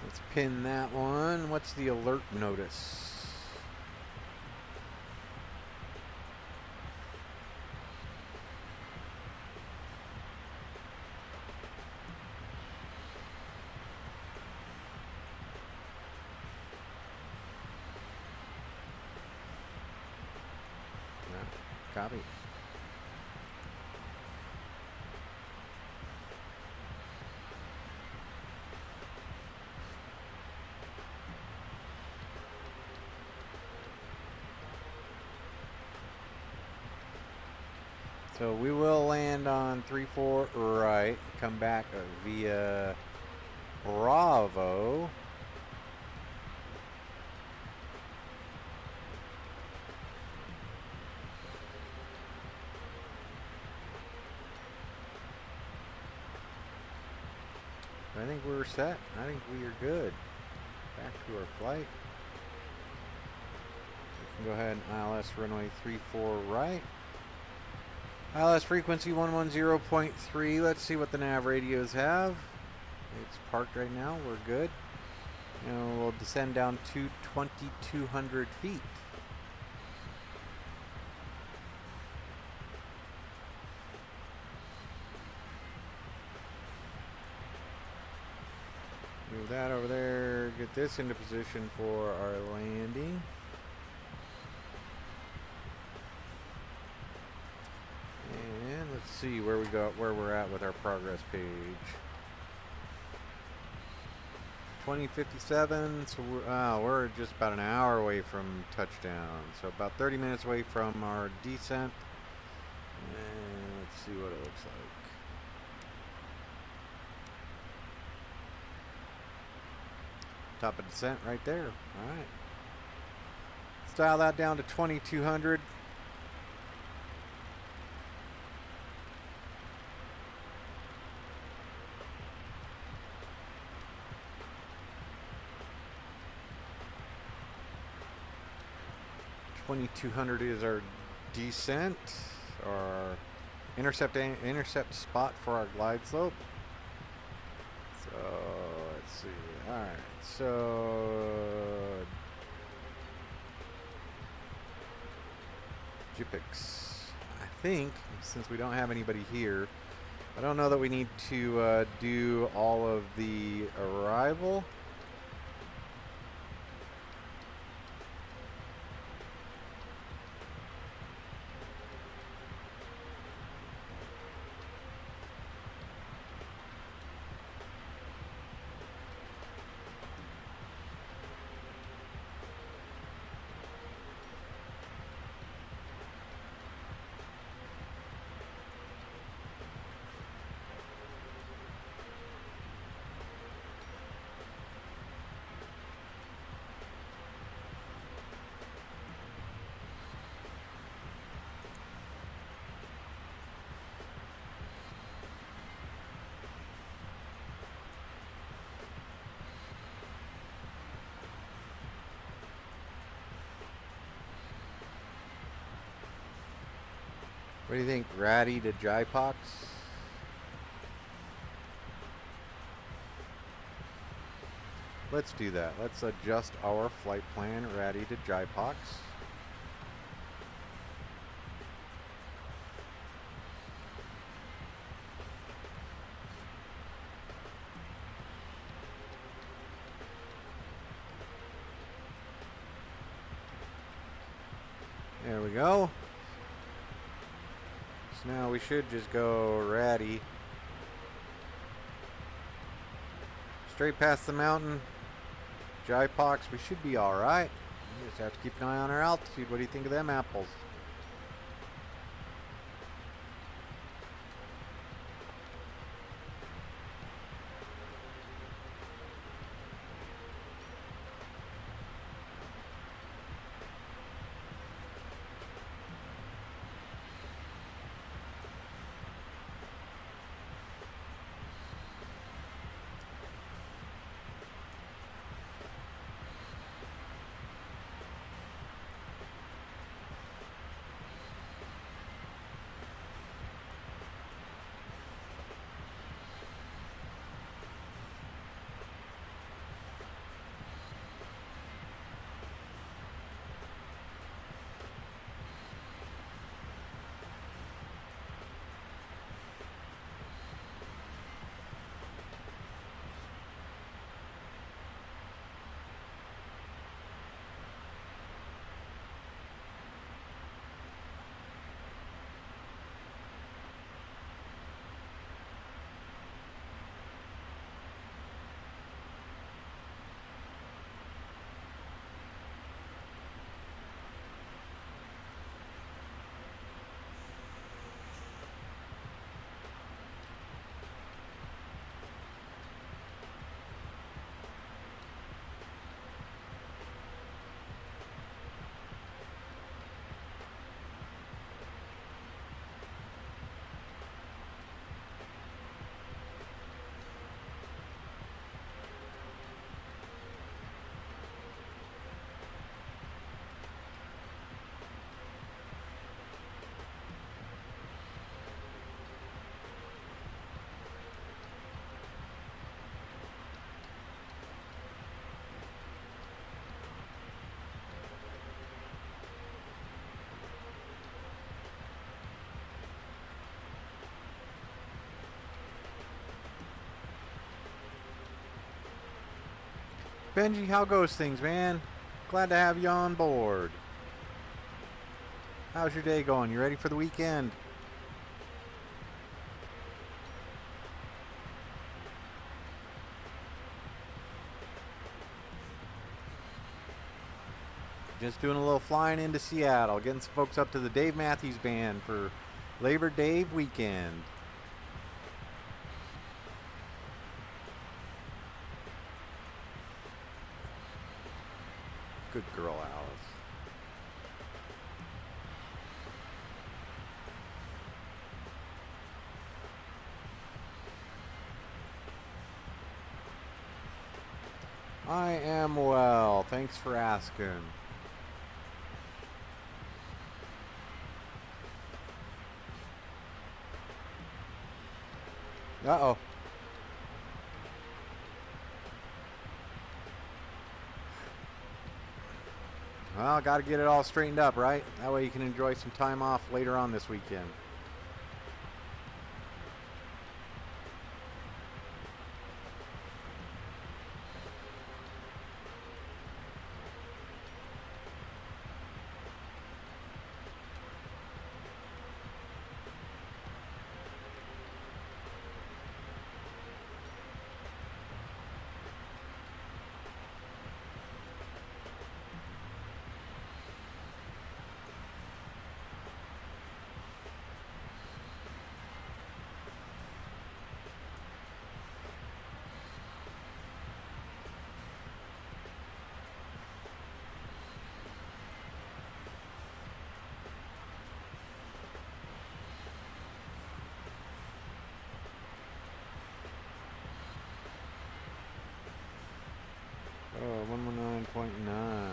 Let's pin that one. What's the alert notice? Copy. So we will land on 3-4 right, come back via Bravo. I think we're set. I think we are good. Back to our flight. We can go ahead and ILS runway 34 right. ILS frequency 110.3. Let's see what the nav radios have. It's parked right now. We're good. And we'll descend down to 2,200 feet. Move that over there, get this into position for our landing. And let's see where we're at with our progress page. 2057, so we're just about an hour away from touchdown. So about 30 minutes away from our descent. And let's see what it looks like. Top of descent right there. All right. Let's dial that down to 2,200. Is our descent, our intercept spot for our glide slope. So let's see. All right. So JPEX. I think since we don't have anybody here, I don't know that we need to do all of the arrival. What do you think? Ratty to Jipox? Let's do that. Let's adjust our flight plan. Ratty to Jipox. There we go. So now we should just go ratty. Straight past the mountain. Jipox, we should be alright. We just have to keep an eye on our altitude. What do you think of them apples? Benji, how goes things, man? Glad to have you on board. How's your day going? You ready for the weekend? Just doing a little flying into Seattle, getting some folks up to the Dave Matthews Band for Labor Day weekend. Good girl, Alice. I am well. Thanks for asking. Uh-oh. Well, got to get it all straightened up, right? That way you can enjoy some time off later on this weekend. Oh, 119.9.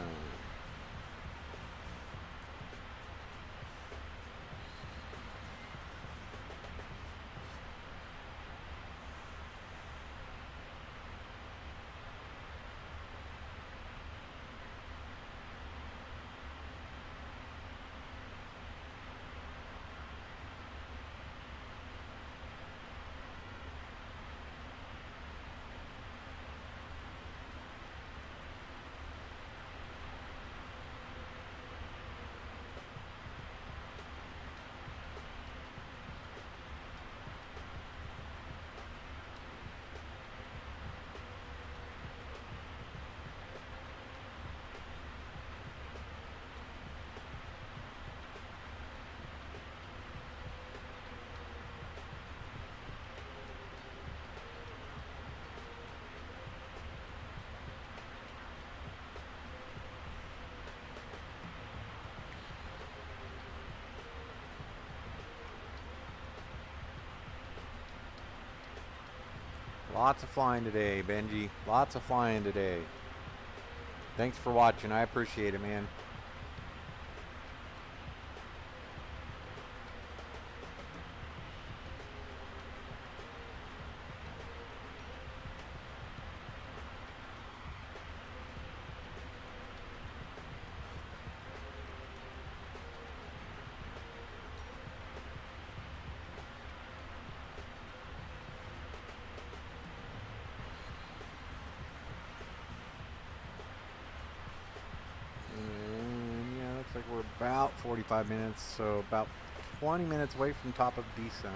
Lots of flying today, Benji. Lots of flying today. Thanks for watching. I appreciate it, man. Like we're about 45 minutes, so about 20 minutes away from top of descent.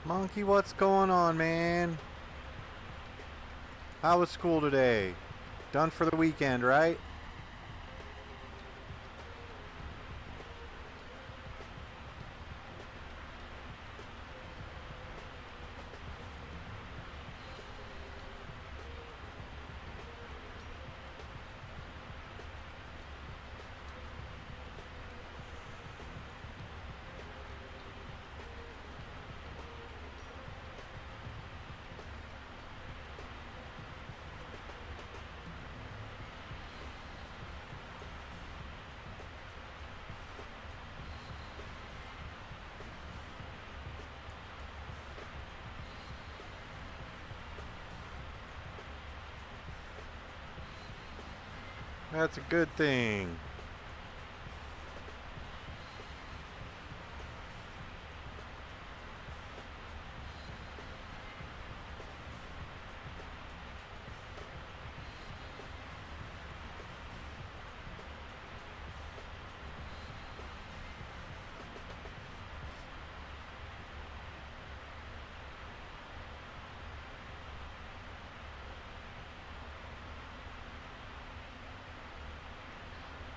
Monkey, what's going on, man? How was school today? Done for the weekend, right? That's a good thing.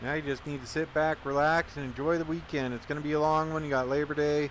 Now you just need to sit back, relax, and enjoy the weekend. It's going to be a long one. You got Labor Day.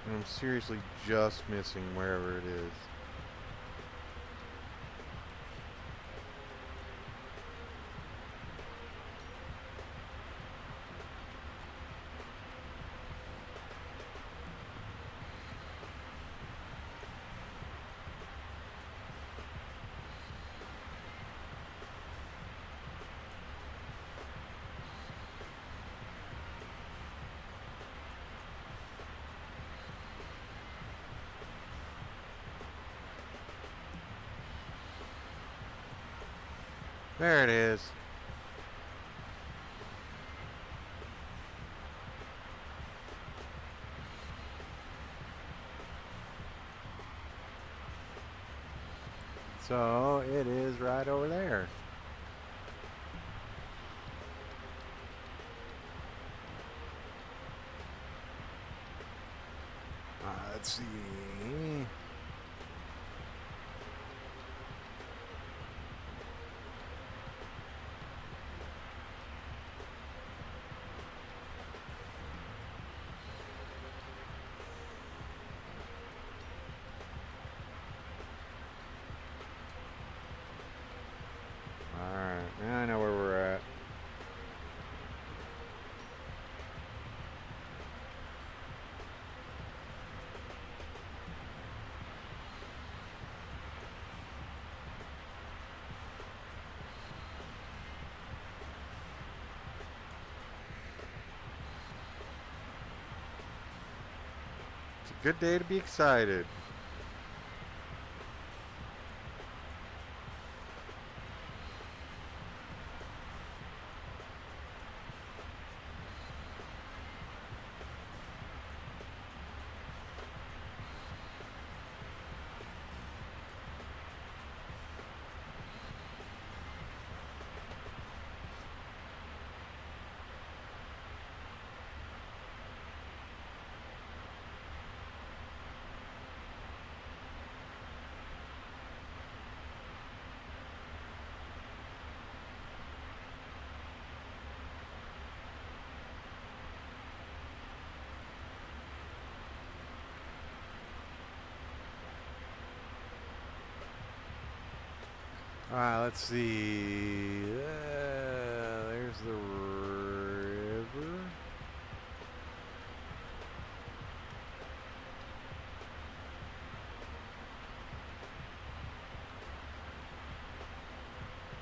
And I'm seriously just missing wherever it is. There it is. So it is right over there. Let's see. Now I know where we're at. It's a good day to be excited. Alright, let's see. There's the river.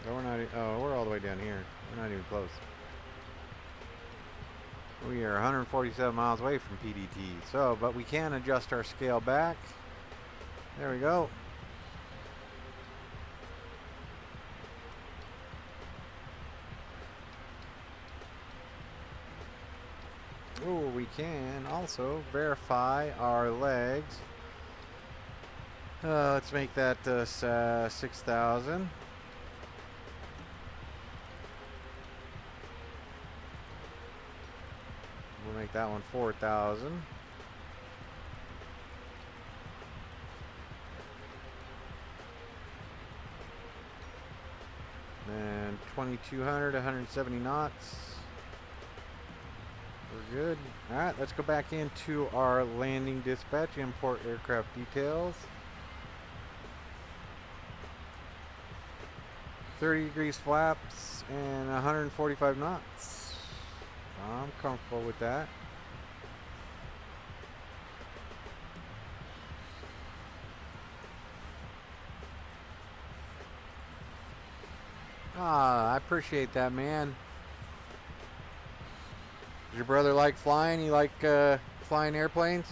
Oh, we're not. Oh, we're all the way down here. We're not even close. We are 147 miles away from PDT. So, but we can adjust our scale back. There we go. Oh, we can also verify our legs. Let's make that 6,000. make that one 4,000. And 2,200, 170 knots. We're good. All right, let's go back into our landing dispatch, import aircraft details. 30 degrees flaps and 145 knots. I'm comfortable with that. Ah, I appreciate that, man. Does your brother like flying? You like flying airplanes?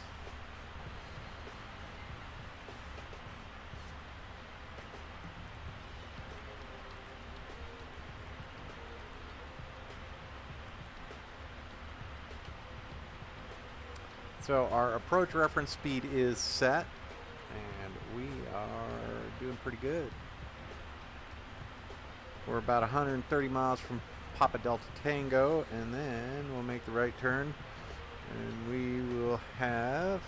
So our approach reference speed is set, and we are doing pretty good. We're about 130 miles from Papa Delta Tango, and then we'll make the right turn, and we will have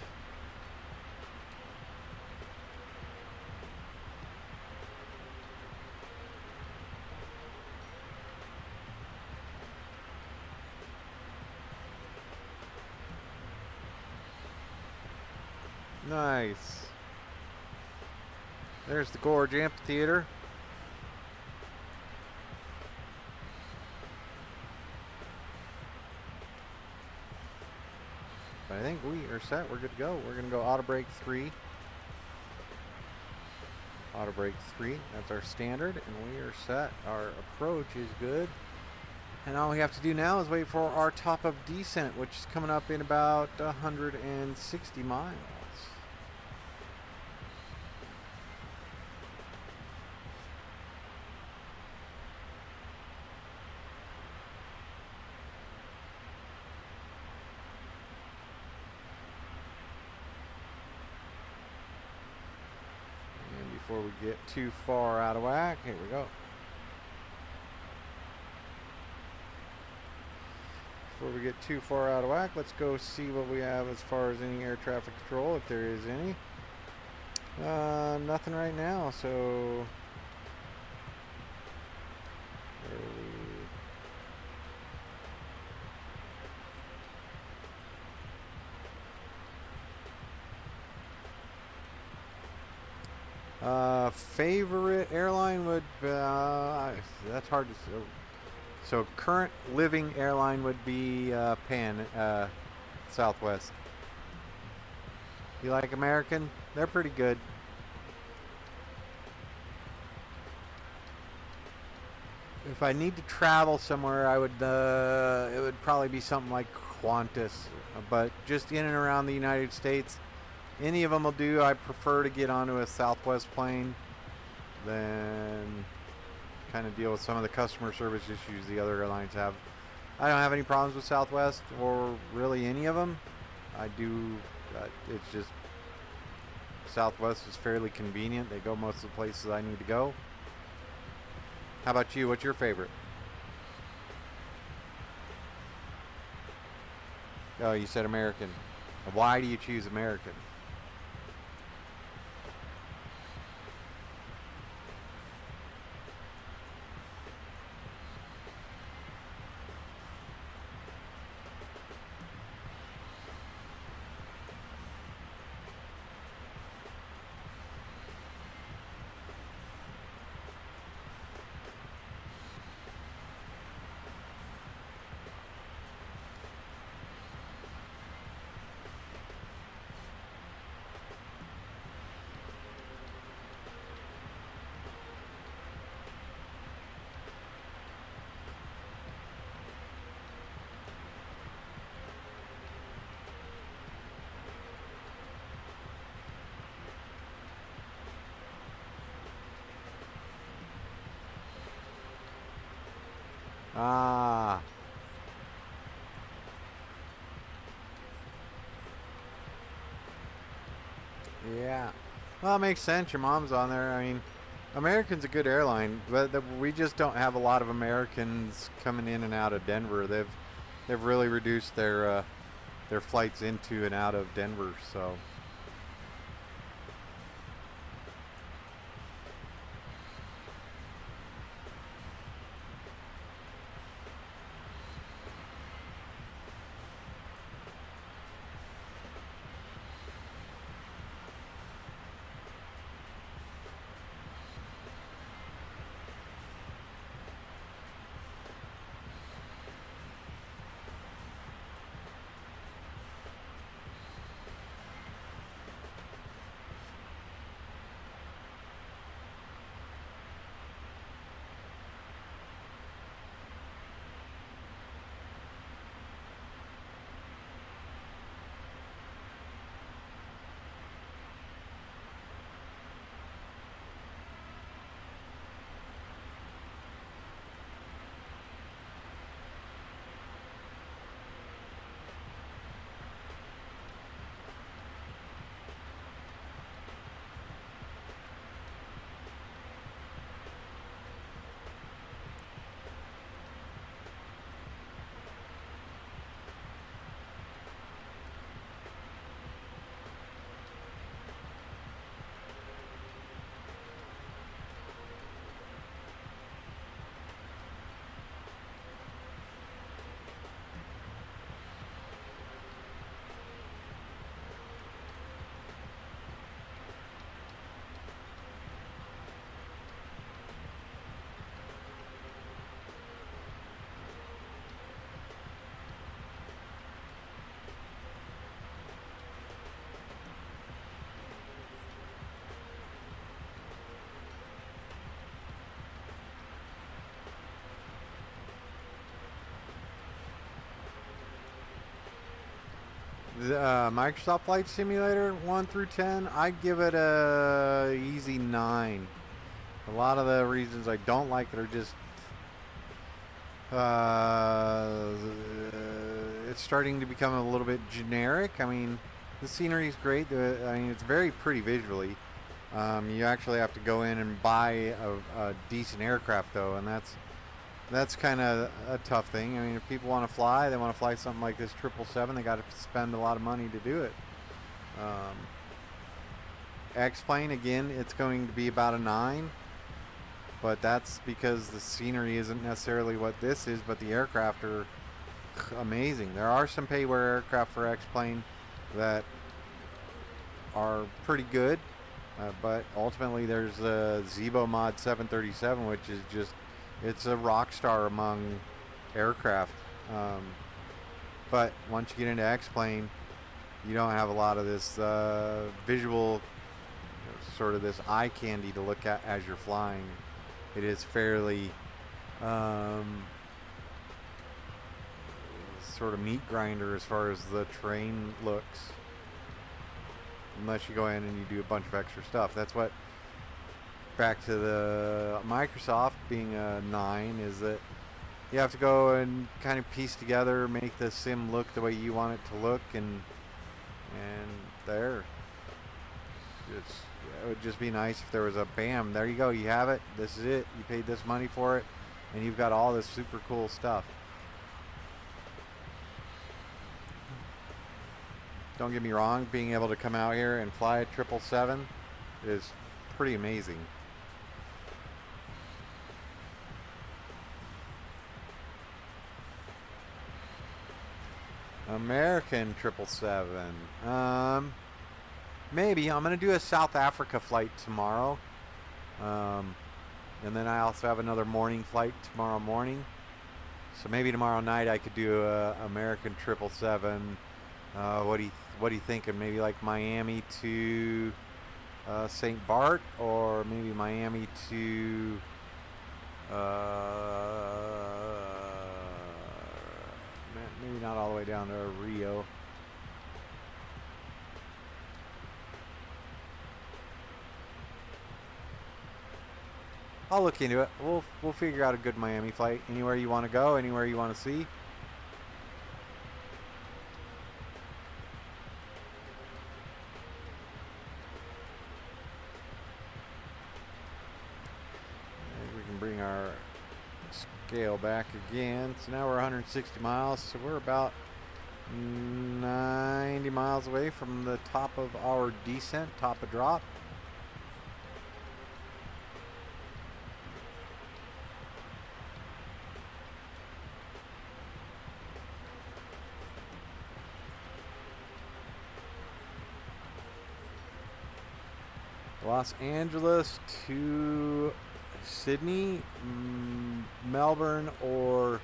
nice. There's the Gorge Amphitheater. But I think we are set. We're good to go. We're going to go auto brake 3. Auto brake 3. That's our standard, and we are set. Our approach is good. And all we have to do now is wait for our top of descent, which is coming up in about 160 miles. Before we get too far out of whack, here we go. Before we get too far out of whack, let's go see what we have as far as any air traffic control, if there is any. Nothing right now, so favorite airline would that's hard to say. So current living airline would be Southwest. You like American? They're pretty good. If I need to travel somewhere, I would it would probably be something like Qantas, but just in and around the United States, any of them will do. I prefer to get onto a Southwest plane than kind of deal with some of the customer service issues the other airlines have. I don't have any problems with Southwest or really any of them. I do. It's just Southwest is fairly convenient. They go most of the places I need to go. How about you? What's your favorite? Oh, you said American. Why do you choose American? Ah. Yeah. Well, it makes sense. Your mom's on there. I mean, American's a good airline, but we just don't have a lot of Americans coming in and out of Denver. They've really reduced their their flights into and out of Denver. So. The Microsoft Flight Simulator 1 through 10, I'd give it a easy 9. A lot of the reasons I don't like it are just it's starting to become a little bit generic. I mean, the scenery is great. I mean, it's very pretty visually. You actually have to go in and buy a decent aircraft though, and that's kind of a tough thing. I mean, if people want to fly, they want to fly something like this 777, they got to spend a lot of money to do it. X-Plane, again, it's going to be about a 9, but that's because the scenery isn't necessarily what this is, but the aircraft are amazing. There are some payware aircraft for X-Plane that are pretty good, but ultimately there's a Zibo Mod 737, which is just, it's a rock star among aircraft. But once you get into X-Plane, you don't have a lot of this visual, sort of this eye candy to look at as you're flying. It is fairly sort of meat grinder as far as the terrain looks, unless you go in and you do a bunch of extra stuff. That's what, back to the Microsoft being a 9, is that you have to go and kind of piece together, make the sim look the way you want it to look, and there. It would just be nice if there was a bam, there you go, you have it, this is it, you paid this money for it, and you've got all this super cool stuff. Don't get me wrong, being able to come out here and fly a 777 is pretty amazing. American 777. Maybe. I'm going to do a South Africa flight tomorrow. And then I also have another morning flight tomorrow morning. So maybe tomorrow night I could do a American 777. What do you thinking? Maybe like Miami to St. Bart, or maybe Miami to maybe not all the way down to Rio. I'll look into it. We'll figure out a good Miami flight. Anywhere you want to go, anywhere you want to see. And we can bring our scale back again. So now we're 160 miles. So we're about 90 miles away from the top of our descent, top of drop. Los Angeles to Sydney, Melbourne, or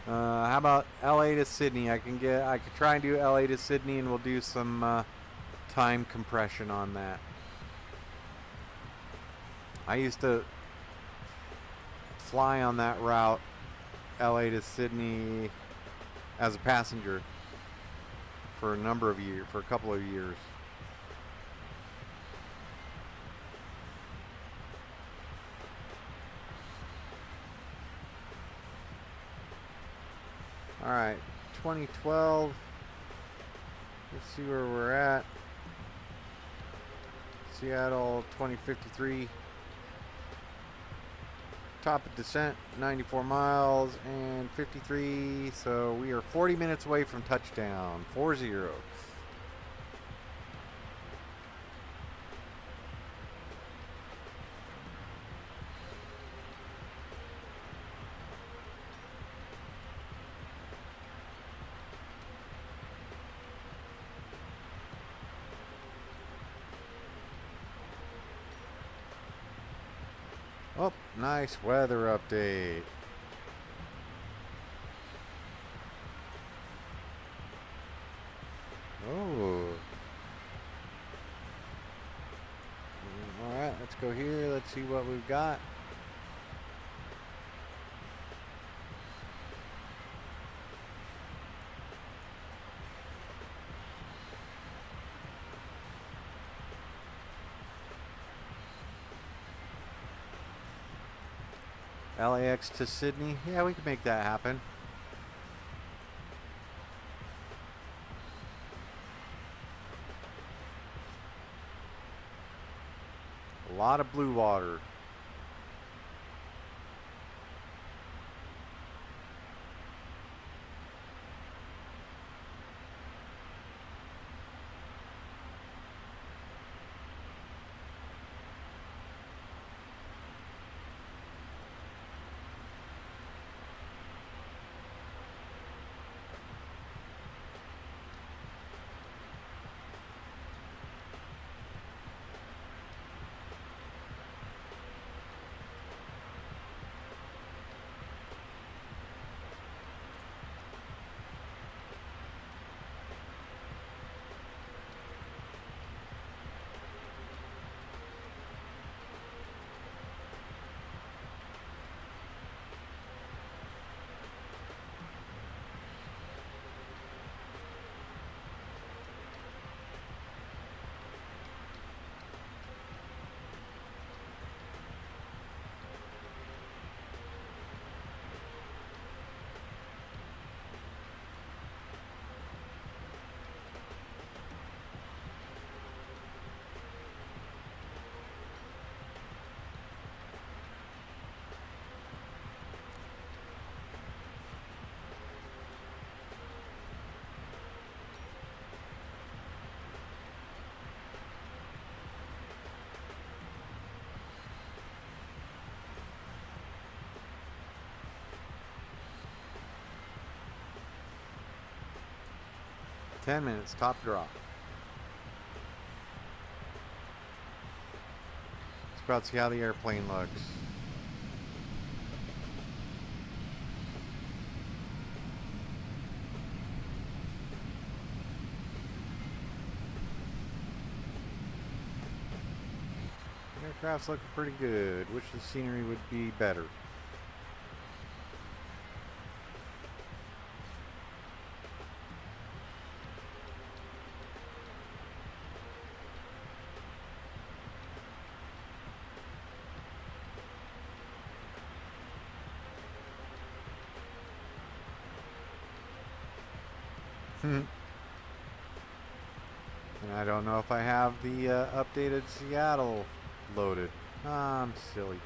how about LA to Sydney? I could try and do LA to Sydney, and we'll do some time compression on that. I used to fly on that route, LA to Sydney, as a passenger for a couple of years. All right, 2012. Let's see where we're at. Seattle 2053. Top of descent, 94 miles and 53. So we are 40 minutes away from touchdown. 4-0. Oh, nice weather update. Oh. All right, let's go here. Let's see what we've got. LAX to Sydney. Yeah, we can make that happen. A lot of blue water. Ten minutes, top drop. Let's go out and see how the airplane looks. The aircraft's looking pretty good. Wish the scenery would be better. I don't know if I have the updated Seattle loaded. I'm silly.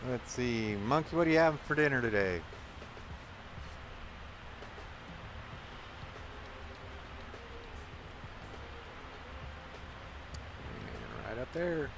Let's see, Monkey, what are you having for dinner today? And right up there.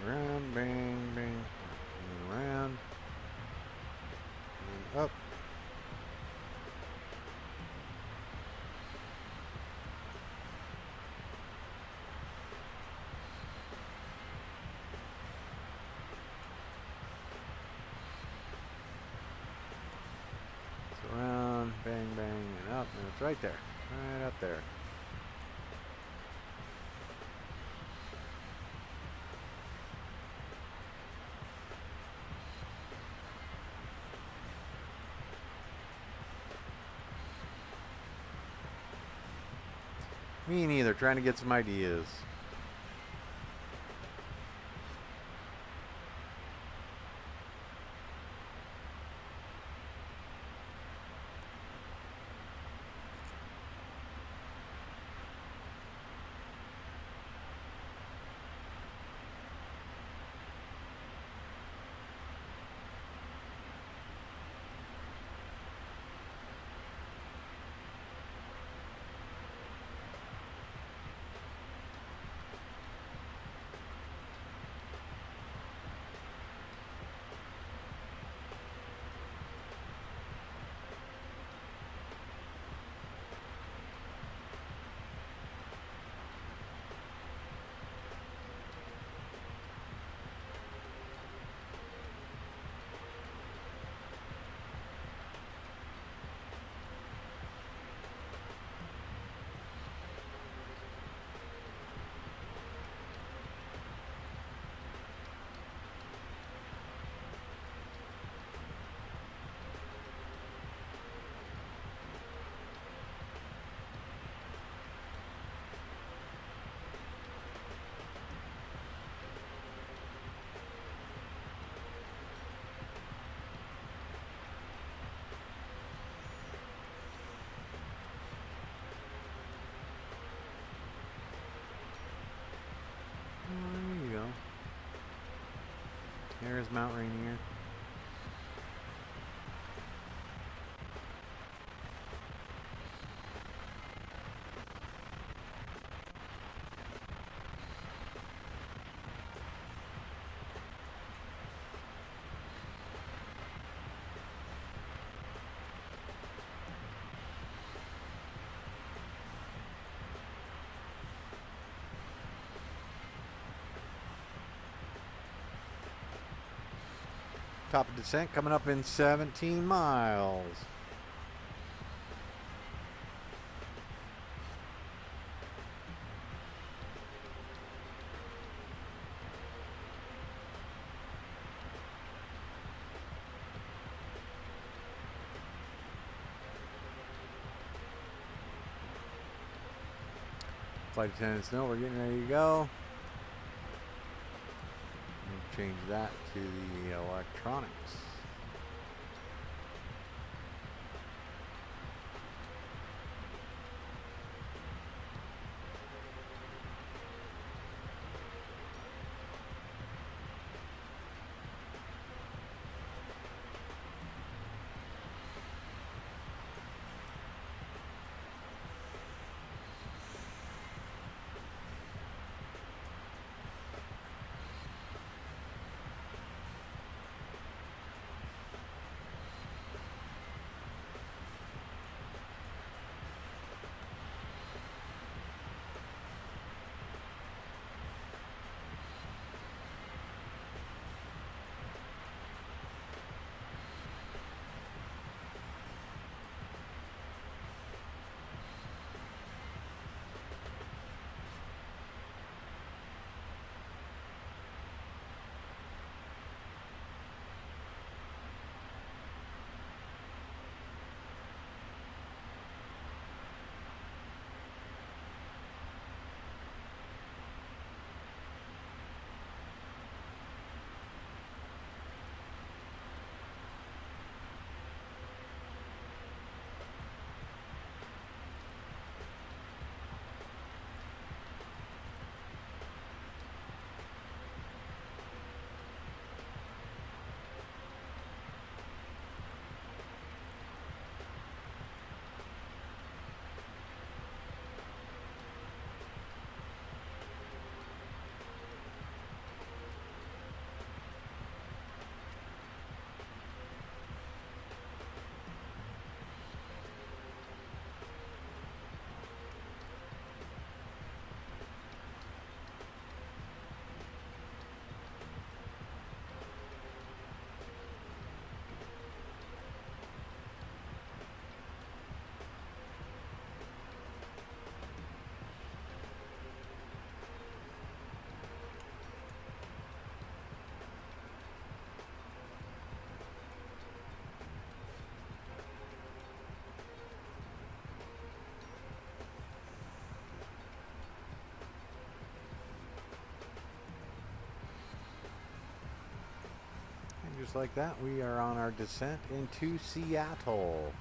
Around, bang, bang, and around, and up. So around, bang, bang, and up, and it's right there, right up there. Me neither, trying to get some ideas. There's Mount Rainier. Top of descent coming up in 17 miles. Flight attendants know we're getting ready to go. Change that to the electronics. Just like that, we are on our descent into Seattle.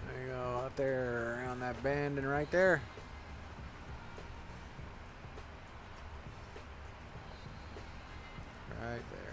There you go, up there around that bend and right there. Right there.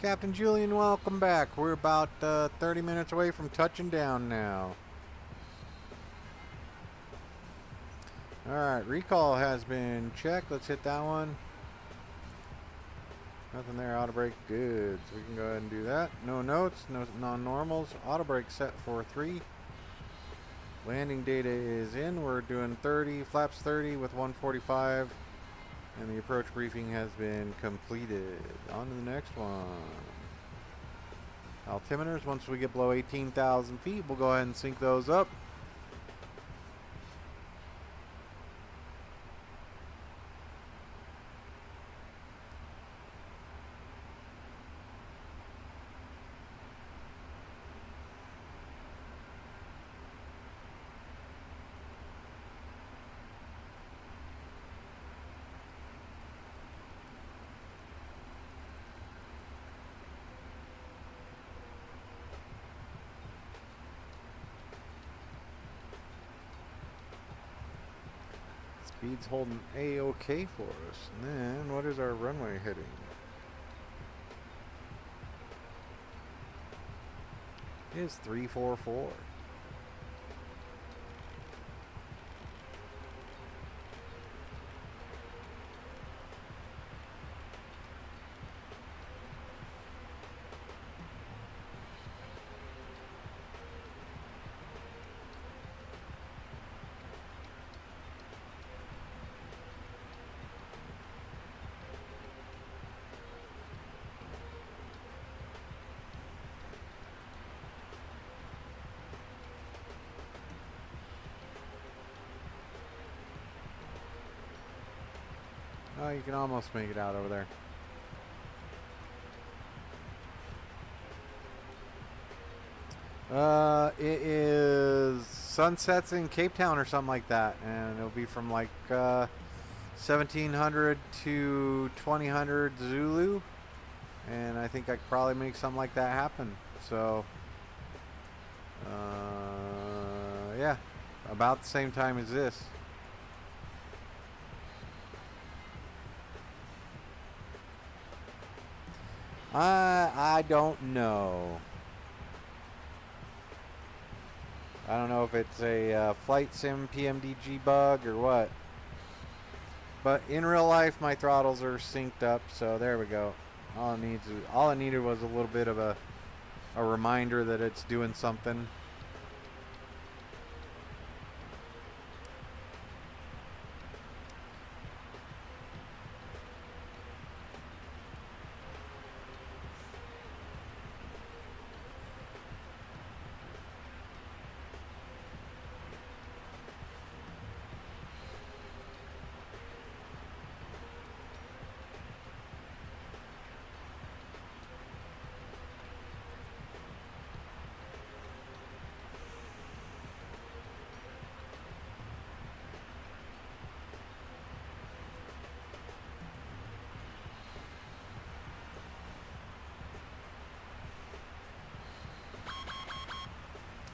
Captain Julian, welcome back. We're about 30 minutes away from touching down now. Alright, recall has been checked. Let's hit that one. Nothing there. Auto brake good. So we can go ahead and do that. No notes, no non-normals. Auto brake set for 3. Landing data is in. We're doing 30, flaps 30 with 145. And the approach briefing has been completed. On to the next one. Altimeters, once we get below 18,000 feet, we'll go ahead and sync those up. Speed's holding A-OK for us. And then, what is our runway heading? It's 344. Oh, you can almost make it out over there. It is sunsets in Cape Town or something like that, and it'll be from like 1700 to 2000 Zulu, and I think I could probably make something like that happen. So, yeah, about the same time as this. I don't know. I don't know if it's a flight sim PMDG bug or what. But in real life, my throttles are synced up, so there we go. All it needed was a little bit of a reminder that it's doing something.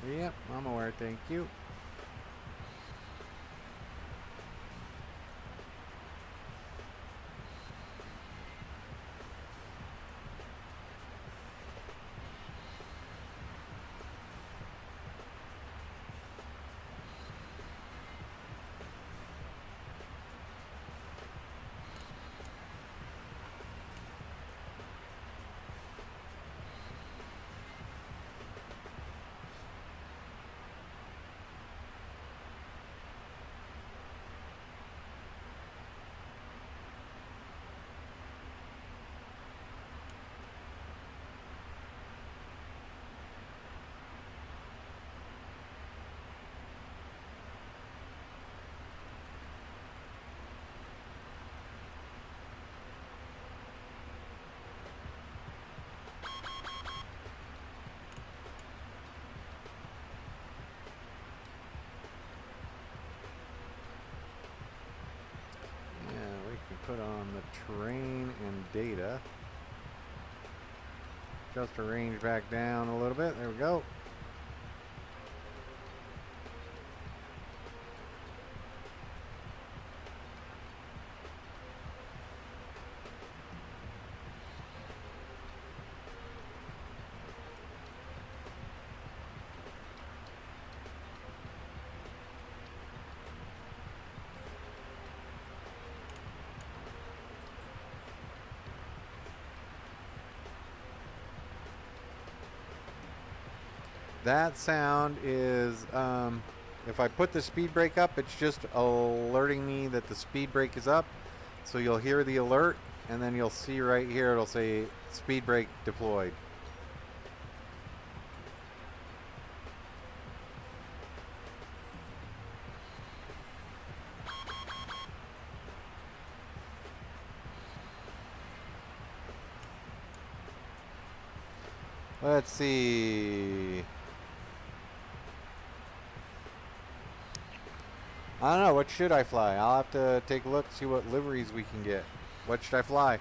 Yep, I'm aware, thank you. Put on the terrain and data. Adjust the range back down a little bit. There we go. That sound is, if I put the speed brake up, it's just alerting me that the speed brake is up. So you'll hear the alert, and then you'll see right here, it'll say speed brake deployed. Let's see. I don't know. What should I fly? I'll have to take a look, see what liveries we can get. What should I fly?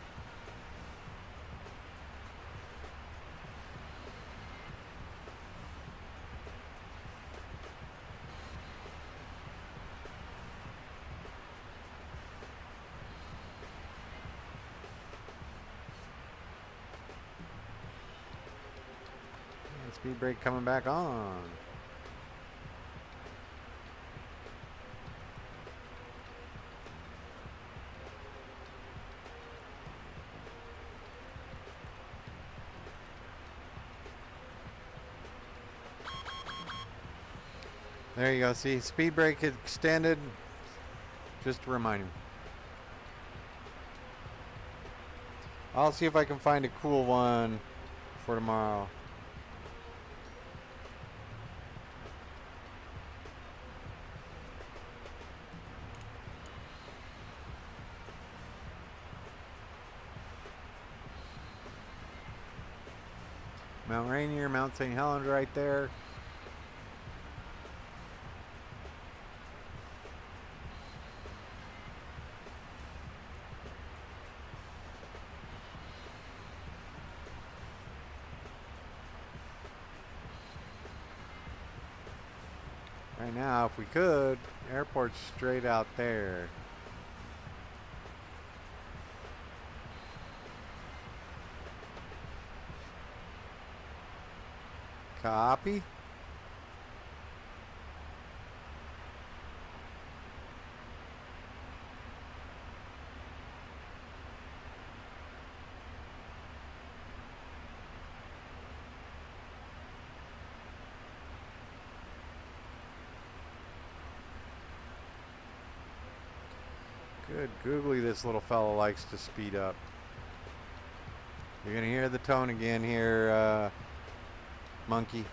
Speed brake coming back on. There you go. See, speed brake extended. Just to remind him. I'll see if I can find a cool one for tomorrow. Mount Rainier, Mount St. Helens right there. Right now, if we could, airport's straight out there. Copy. Good googly, this little fella likes to speed up. You're gonna hear the tone again here, monkey.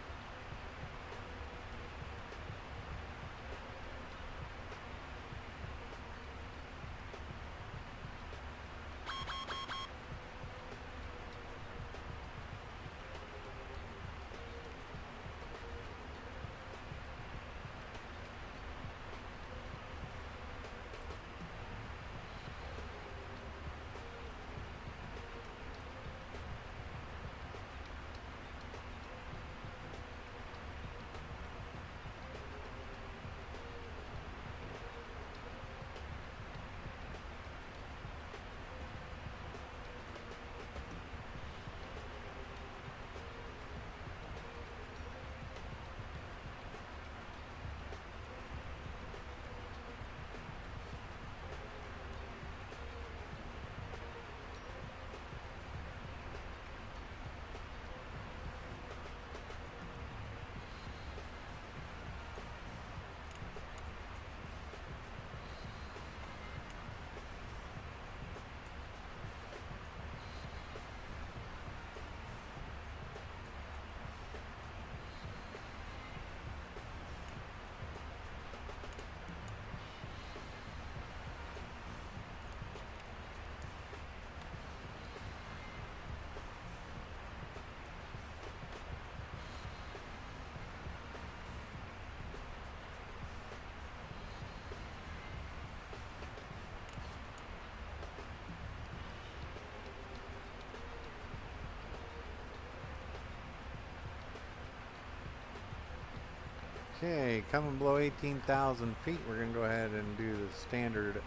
Okay, coming below 18,000 feet, we're going to go ahead and do the standard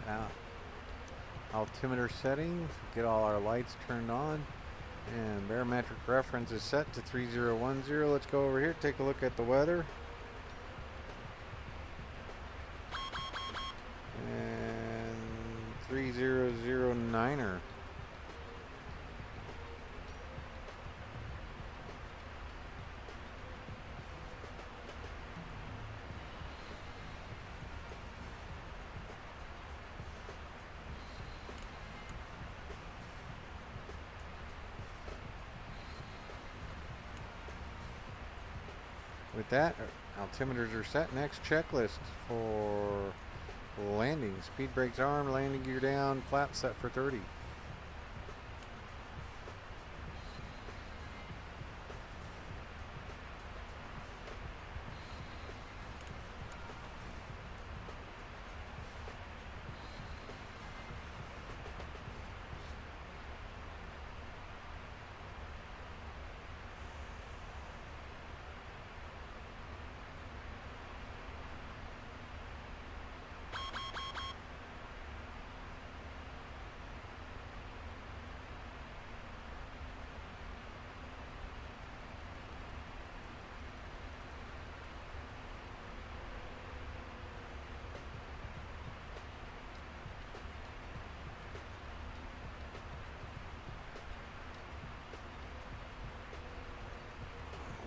altimeter settings, get all our lights turned on, and barometric reference is set to 3010. Let's go over here, take a look at the weather. And 3009er. With that, altimeters are set. Next checklist for landing. Speed brakes armed, landing gear down, flaps set for 30.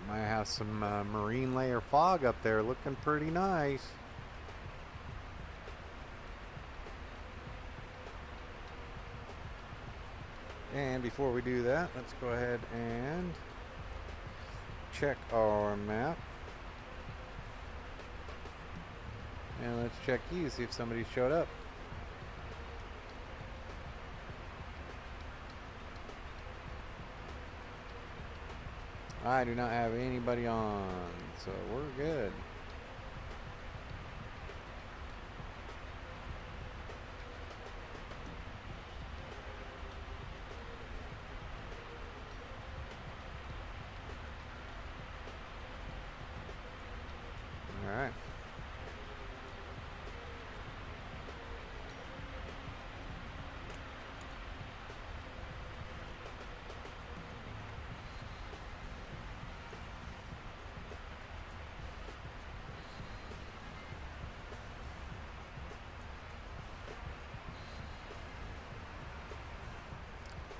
Might have some marine layer fog up there, looking pretty nice. And before we do that, let's go ahead and check our map. And let's check you, see if somebody showed up. I do not have anybody on, so we're good. All right.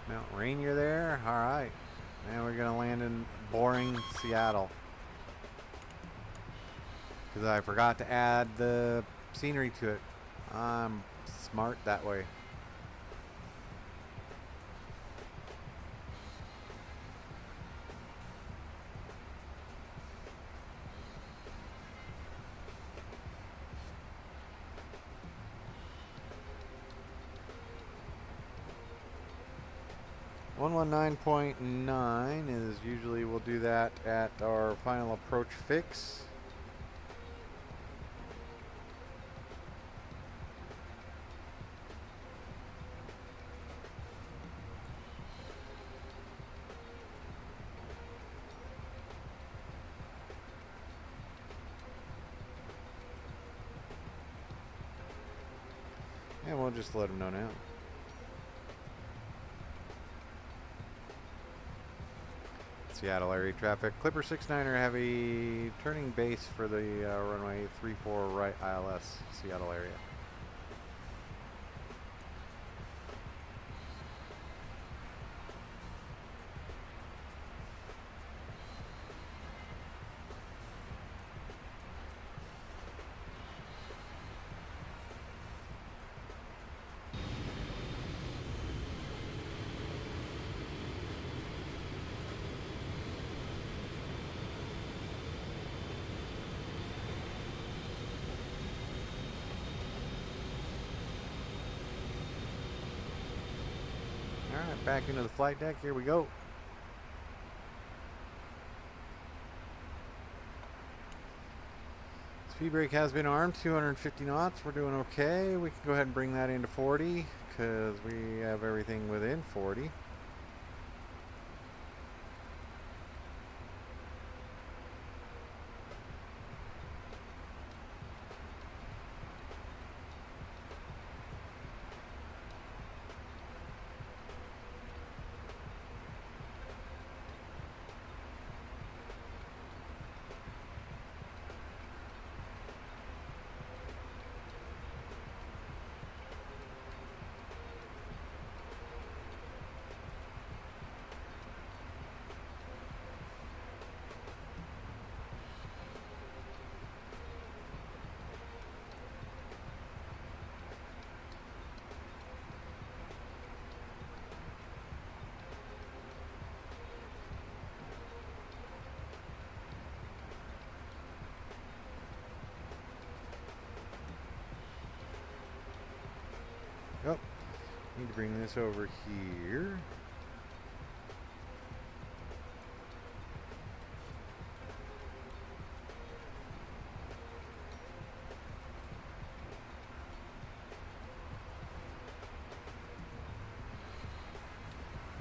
Mount Rainier there. All right. Now we're gonna land in boring Seattle. Because I forgot to add the scenery to it. I'm smart that way. .9 is usually we'll do that at our final approach fix. And we'll just let them know now. Seattle area traffic. Clipper 69er heavy turning base for the runway 34 right ILS Seattle area. Alright, back into the flight deck. Here we go. Speed brake has been armed, 250 knots. We're doing okay. We can go ahead and bring that into 40 because we have everything within 40. Oh, need to bring this over here.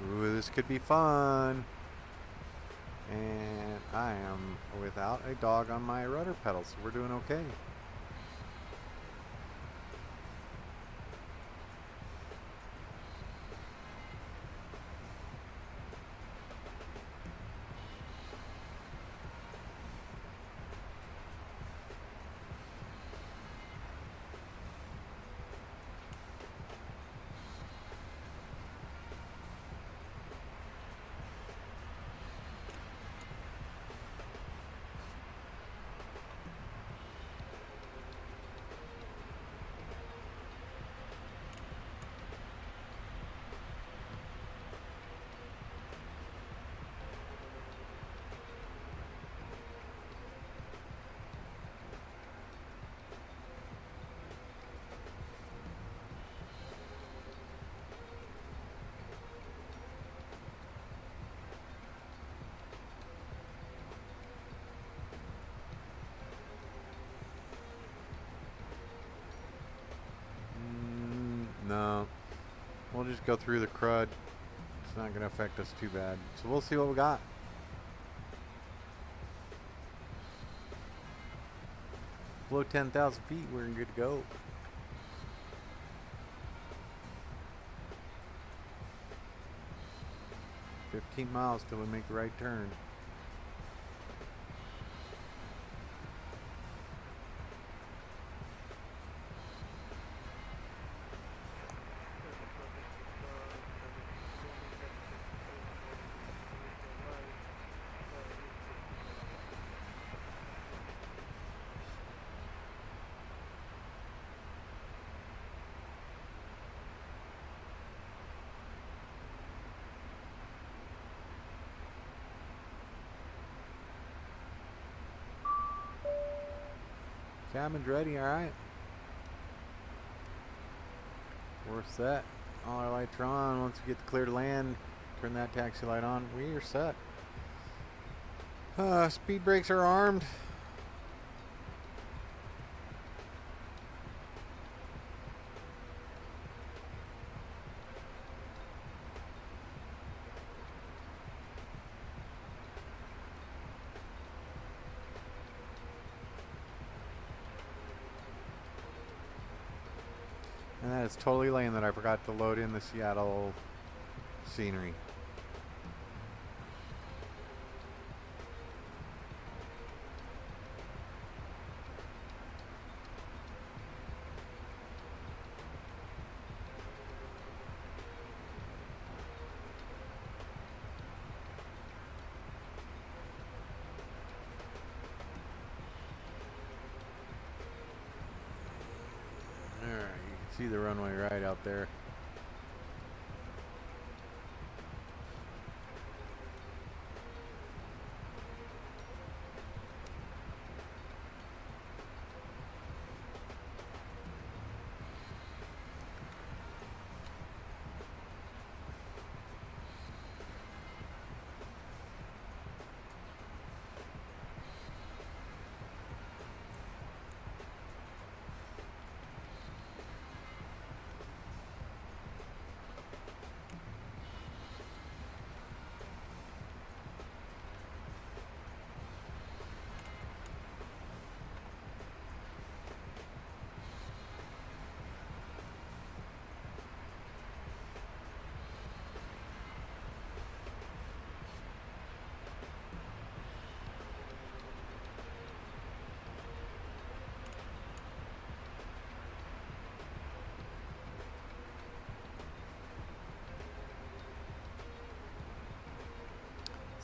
Ooh, this could be fun. And I am without a dog on my rudder pedal, so we're doing okay. No, we'll just go through the crud. It's not going to affect us too bad. So we'll see what we got. Below 10,000 feet, we're good to go. $15 miles till we make the right turn. Cabin's ready, alright. We're set. All our lights are on. Once we get the clear to land, turn that taxi light on, we are set. Speed brakes are armed. And that is totally lame that I forgot to load in the Seattle scenery. See the runway right out there.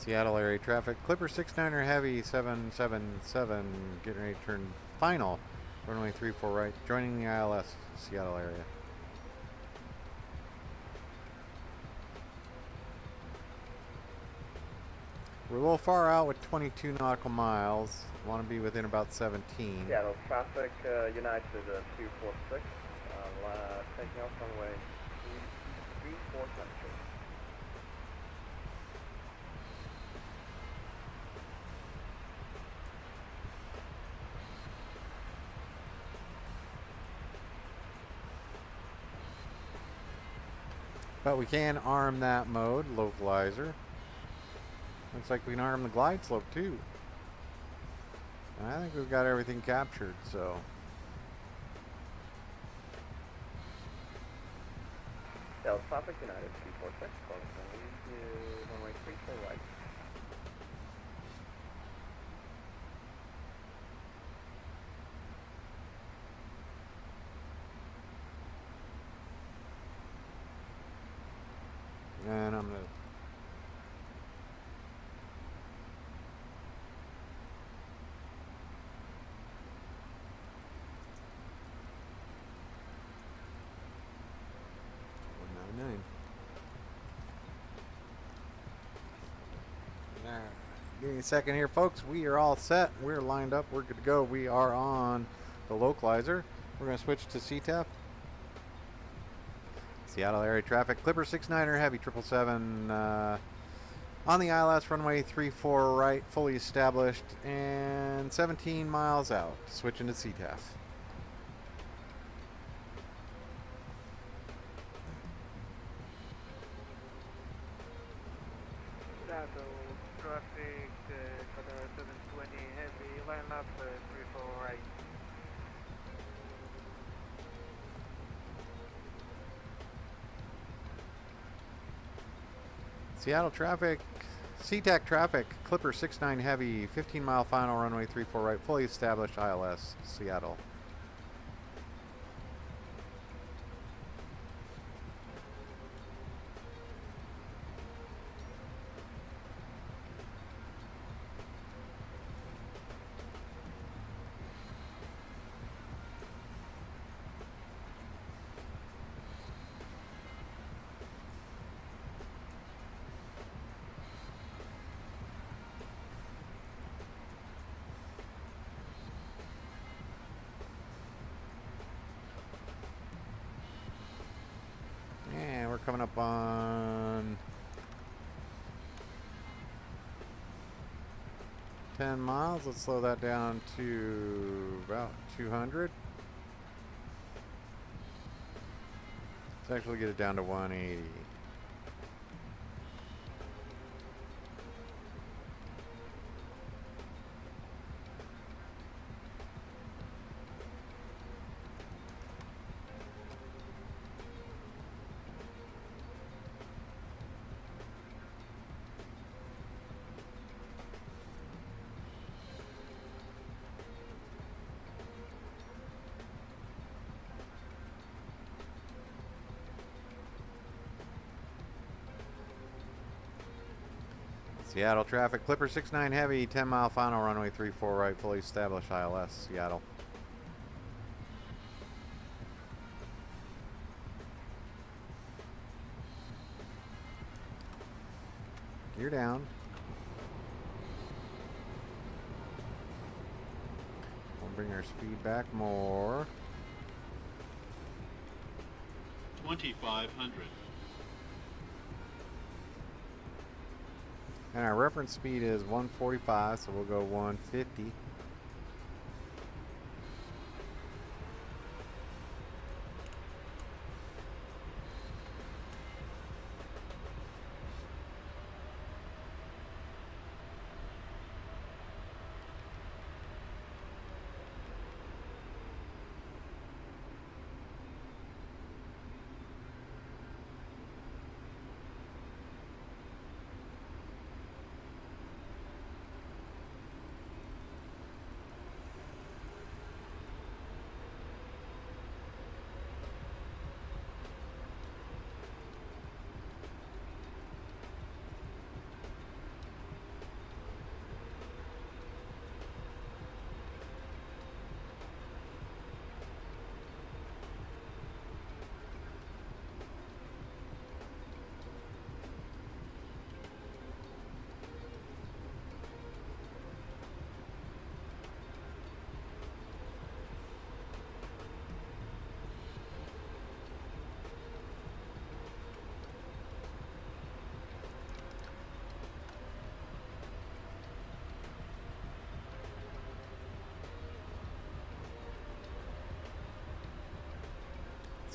Seattle area traffic. Clipper 69er Heavy 777 getting ready to turn final. Runway 34 right. Joining the ILS Seattle area. We're a little far out with 22 nautical miles. Want to be within about 17. Seattle traffic, United 246, taking off runway 34 country. But we can arm that mode, localizer. Looks like we can arm the glide slope too. And I think we've got everything captured, so. Delta Traffic United 346, calling to runway 34 right. And I'm gonna. Give me a second here, folks. We are all set. We're lined up. We're good to go. We are on the localizer. We're going to switch to CTEF. Seattle area traffic. Clipper 69er Heavy 777 on the ILS runway 34 right, fully established, and 17 miles out. Switching to CTEF. Traffic, Qatar 720 heavy, line up 34 right. Seattle traffic, SeaTac traffic, Clipper 69 Heavy, 15-mile final runway 34 right, fully established ILS, Seattle. Coming up on 10 miles. Let's slow that down to about 200. Let's actually get it down to 180. Seattle traffic, Clipper 69 Heavy, 10-mile final runway 34 right, fully established ILS, Seattle. Gear down. We'll bring our speed back more. 2,500. And our reference speed is 145, so we'll go 150.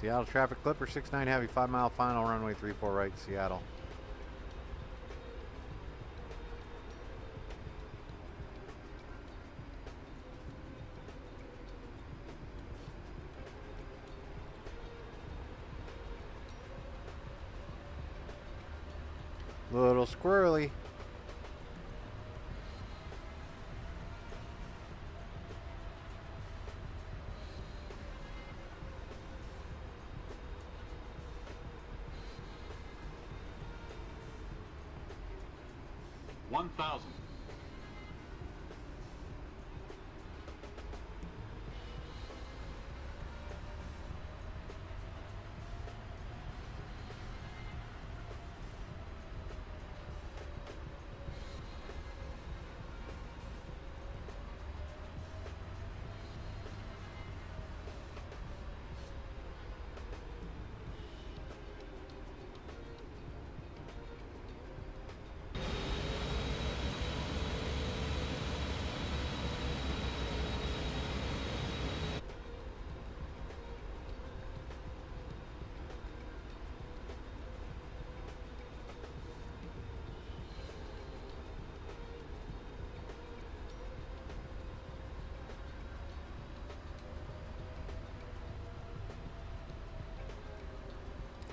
Seattle traffic Clipper 69 Heavy, 5 mile final, runway 34 right, Seattle. Little squirrely.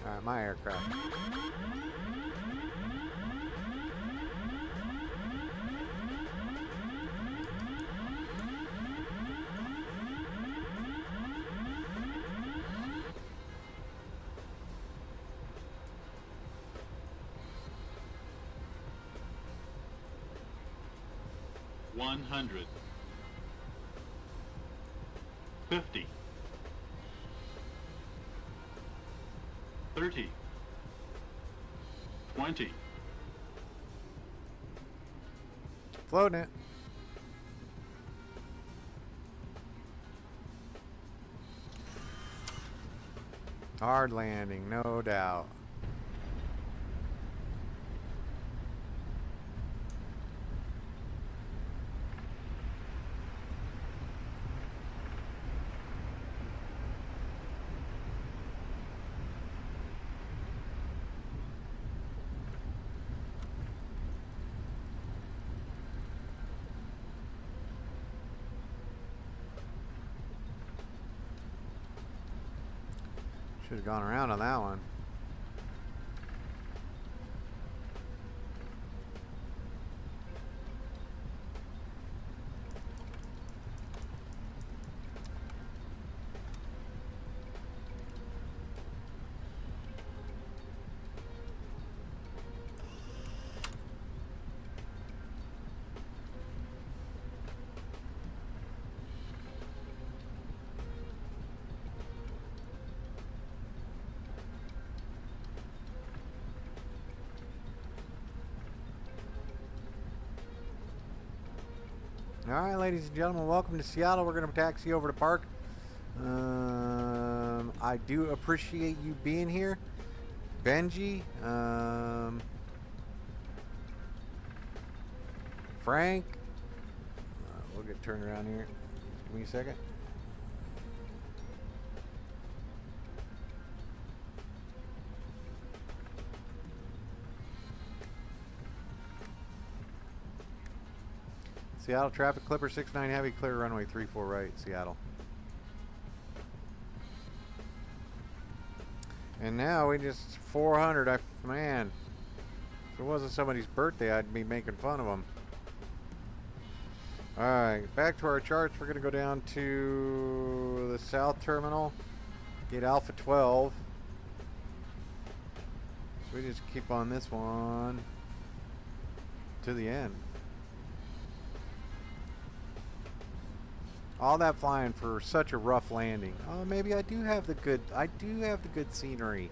Alright, my aircraft. $100. 50. 30. 20. Floating it. Hard landing, no doubt. Should have gone around on that one. Alright, ladies and gentlemen, welcome to Seattle. We're going to taxi over to Park. I do appreciate you being here. Benji, Frank, we'll get turned around here. Just give me a second. Seattle traffic Clipper 69 Heavy, clear runway 34 right, Seattle. And now we just 400. Man, if it wasn't somebody's birthday, I'd be making fun of them. Alright, back to our charts. We're going to go down to the south terminal, get Alpha 12. So we just keep on this one to the end. All that flying for such a rough landing. Oh, maybe I do have the good scenery.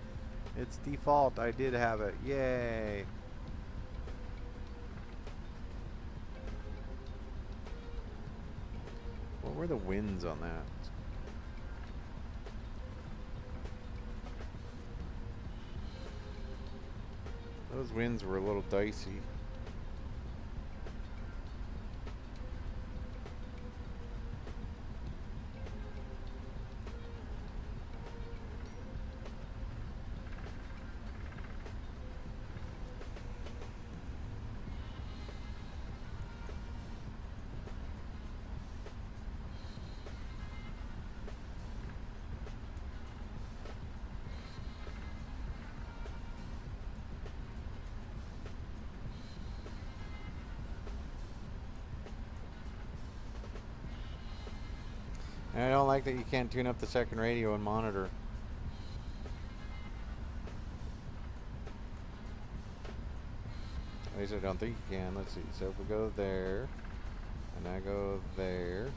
It's default. I did have it. Yay. What were the winds on that? Those winds were a little dicey. And I don't like that you can't tune up the second radio and monitor. At least I don't think you can. Let's see. So if we go there, and I go there.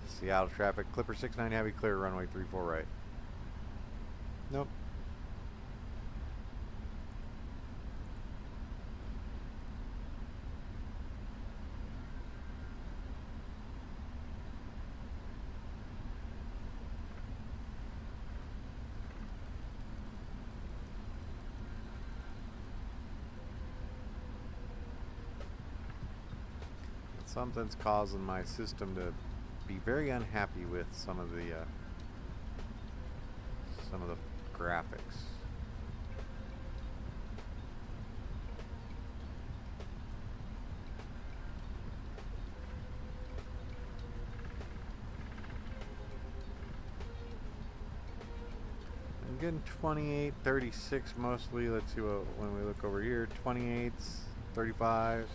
Seattle traffic, Clipper 69 heavy, clear, runway 34 right. Nope. Something's causing my system to be very unhappy with some of the graphics. I'm getting 28, 36 mostly. Let's see what when we look over here, 28s, 35s.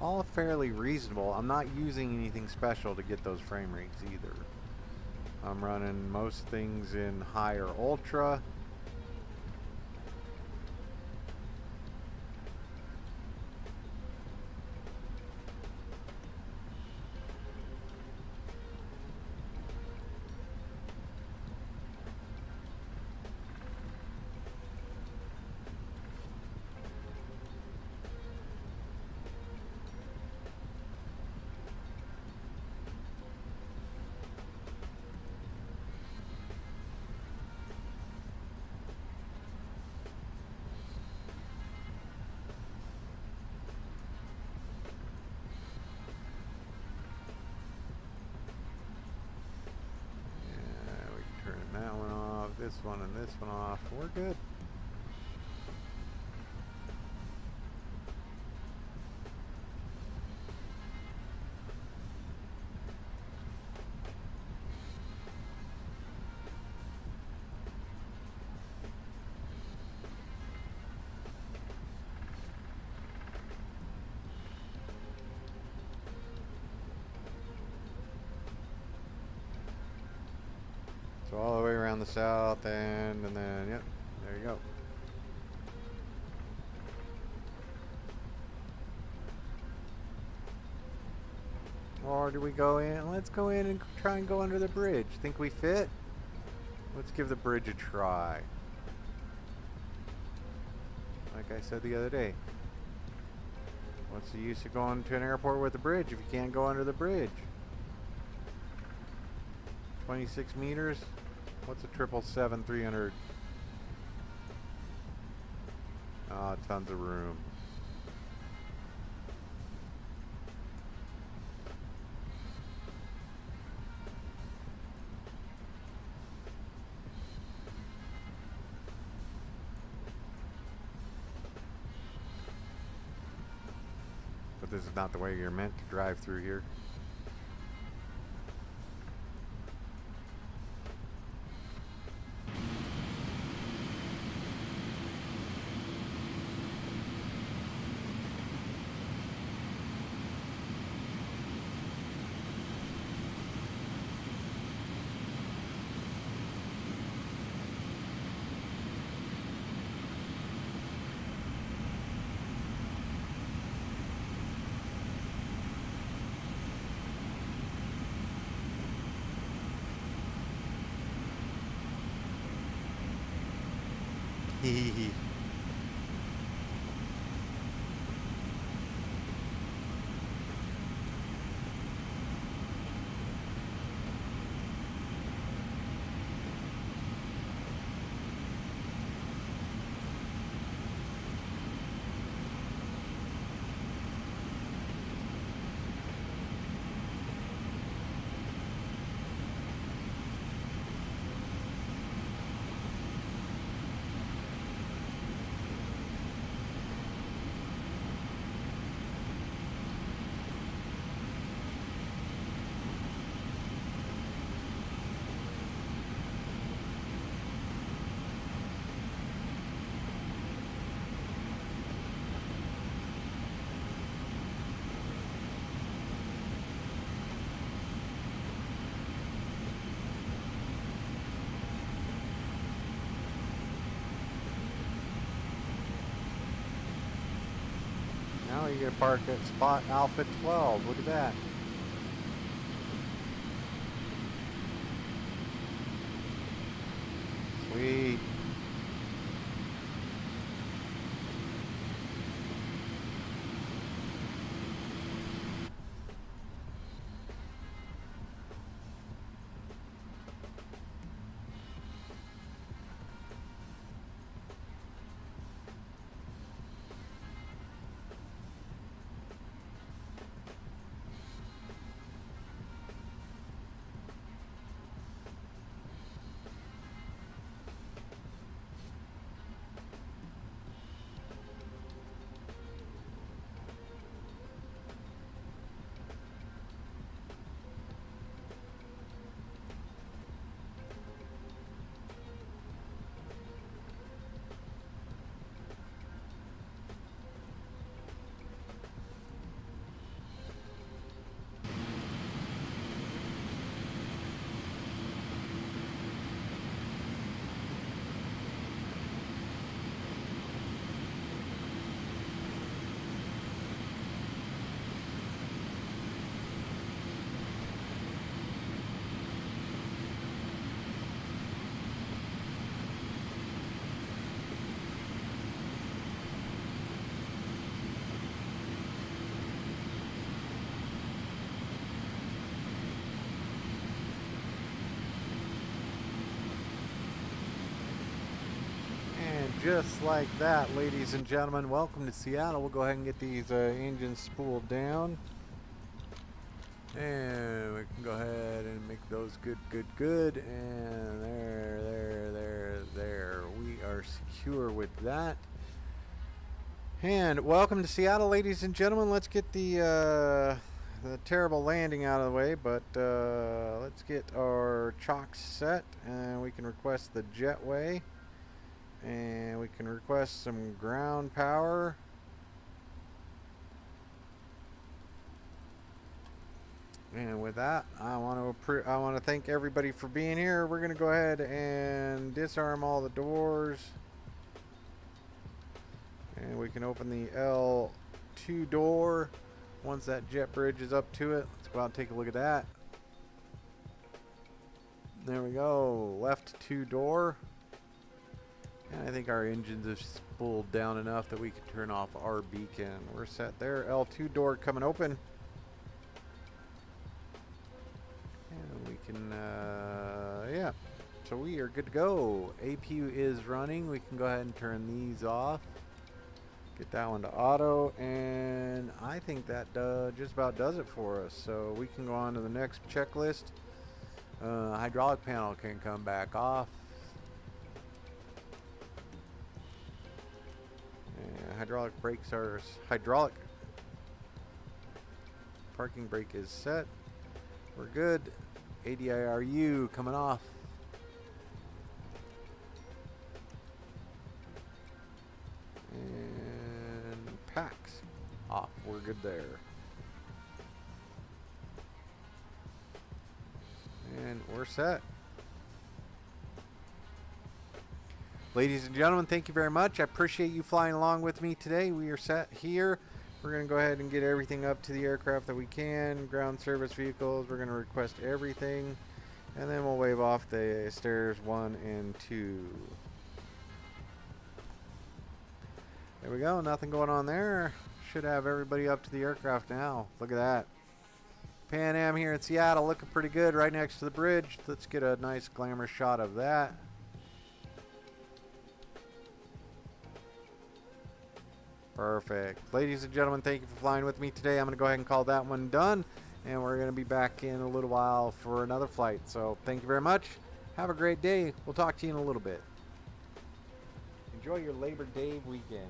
All fairly reasonable. I'm not using anything special to get those frame rates either. I'm running most things in high or ultra. That one off, this one and this one off. We're good. So all the way around the south end, and then, yep, there you go. Or do we go in? Let's go in and try and go under the bridge. Think we fit? Let's give the bridge a try. Like I said the other day. What's the use of going to an airport with a bridge if you can't go under the bridge? 26 meters? What's a 777-300? Ah, tons of room. But this is not the way you're meant to drive through here. Hee. gonna park at spot Alpha 12. Look at that. Sweet. Just like that, ladies and gentlemen, welcome to Seattle. We'll go ahead and get these engines spooled down. And we can go ahead and make those good. And there. We are secure with that. And welcome to Seattle, ladies and gentlemen. Let's get the terrible landing out of the way, but let's get our chocks set, and we can request the jetway. And we can request some ground power. And with that, I want to thank everybody for being here. We're going to go ahead and disarm all the doors. And we can open the L2 door once that jet bridge is up to it. Let's go out and take a look at that. There we go. Left 2 door. And I think our engines have spooled down enough that we can turn off our beacon. We're set there. L2 door coming open. And we can, yeah. So we are good to go. APU is running. We can go ahead and turn these off. Get that one to auto. And I think that just about does it for us. So we can go on to the next checklist. Hydraulic panel can come back off. Hydraulic brakes are hydraulic. Parking brake is set. We're good. ADIRU coming off. And packs off. We're good there. And we're set. Ladies and gentlemen, thank you very much. I appreciate you flying along with me today. We are set here. We're going to go ahead and get everything up to the aircraft that we can. Ground service vehicles, we're going to request everything. And then we'll wave off the stairs 1 and 2. There we go. Nothing going on there. Should have everybody up to the aircraft now. Look at that. Pan Am here in Seattle looking pretty good right next to the bridge. Let's get a nice glamour shot of that. Perfect. Ladies and gentlemen, thank you for flying with me today. I'm going to go ahead and call that one done. And we're going to be back in a little while for another flight. So thank you very much. Have a great day. We'll talk to you in a little bit. Enjoy your Labor Day weekend.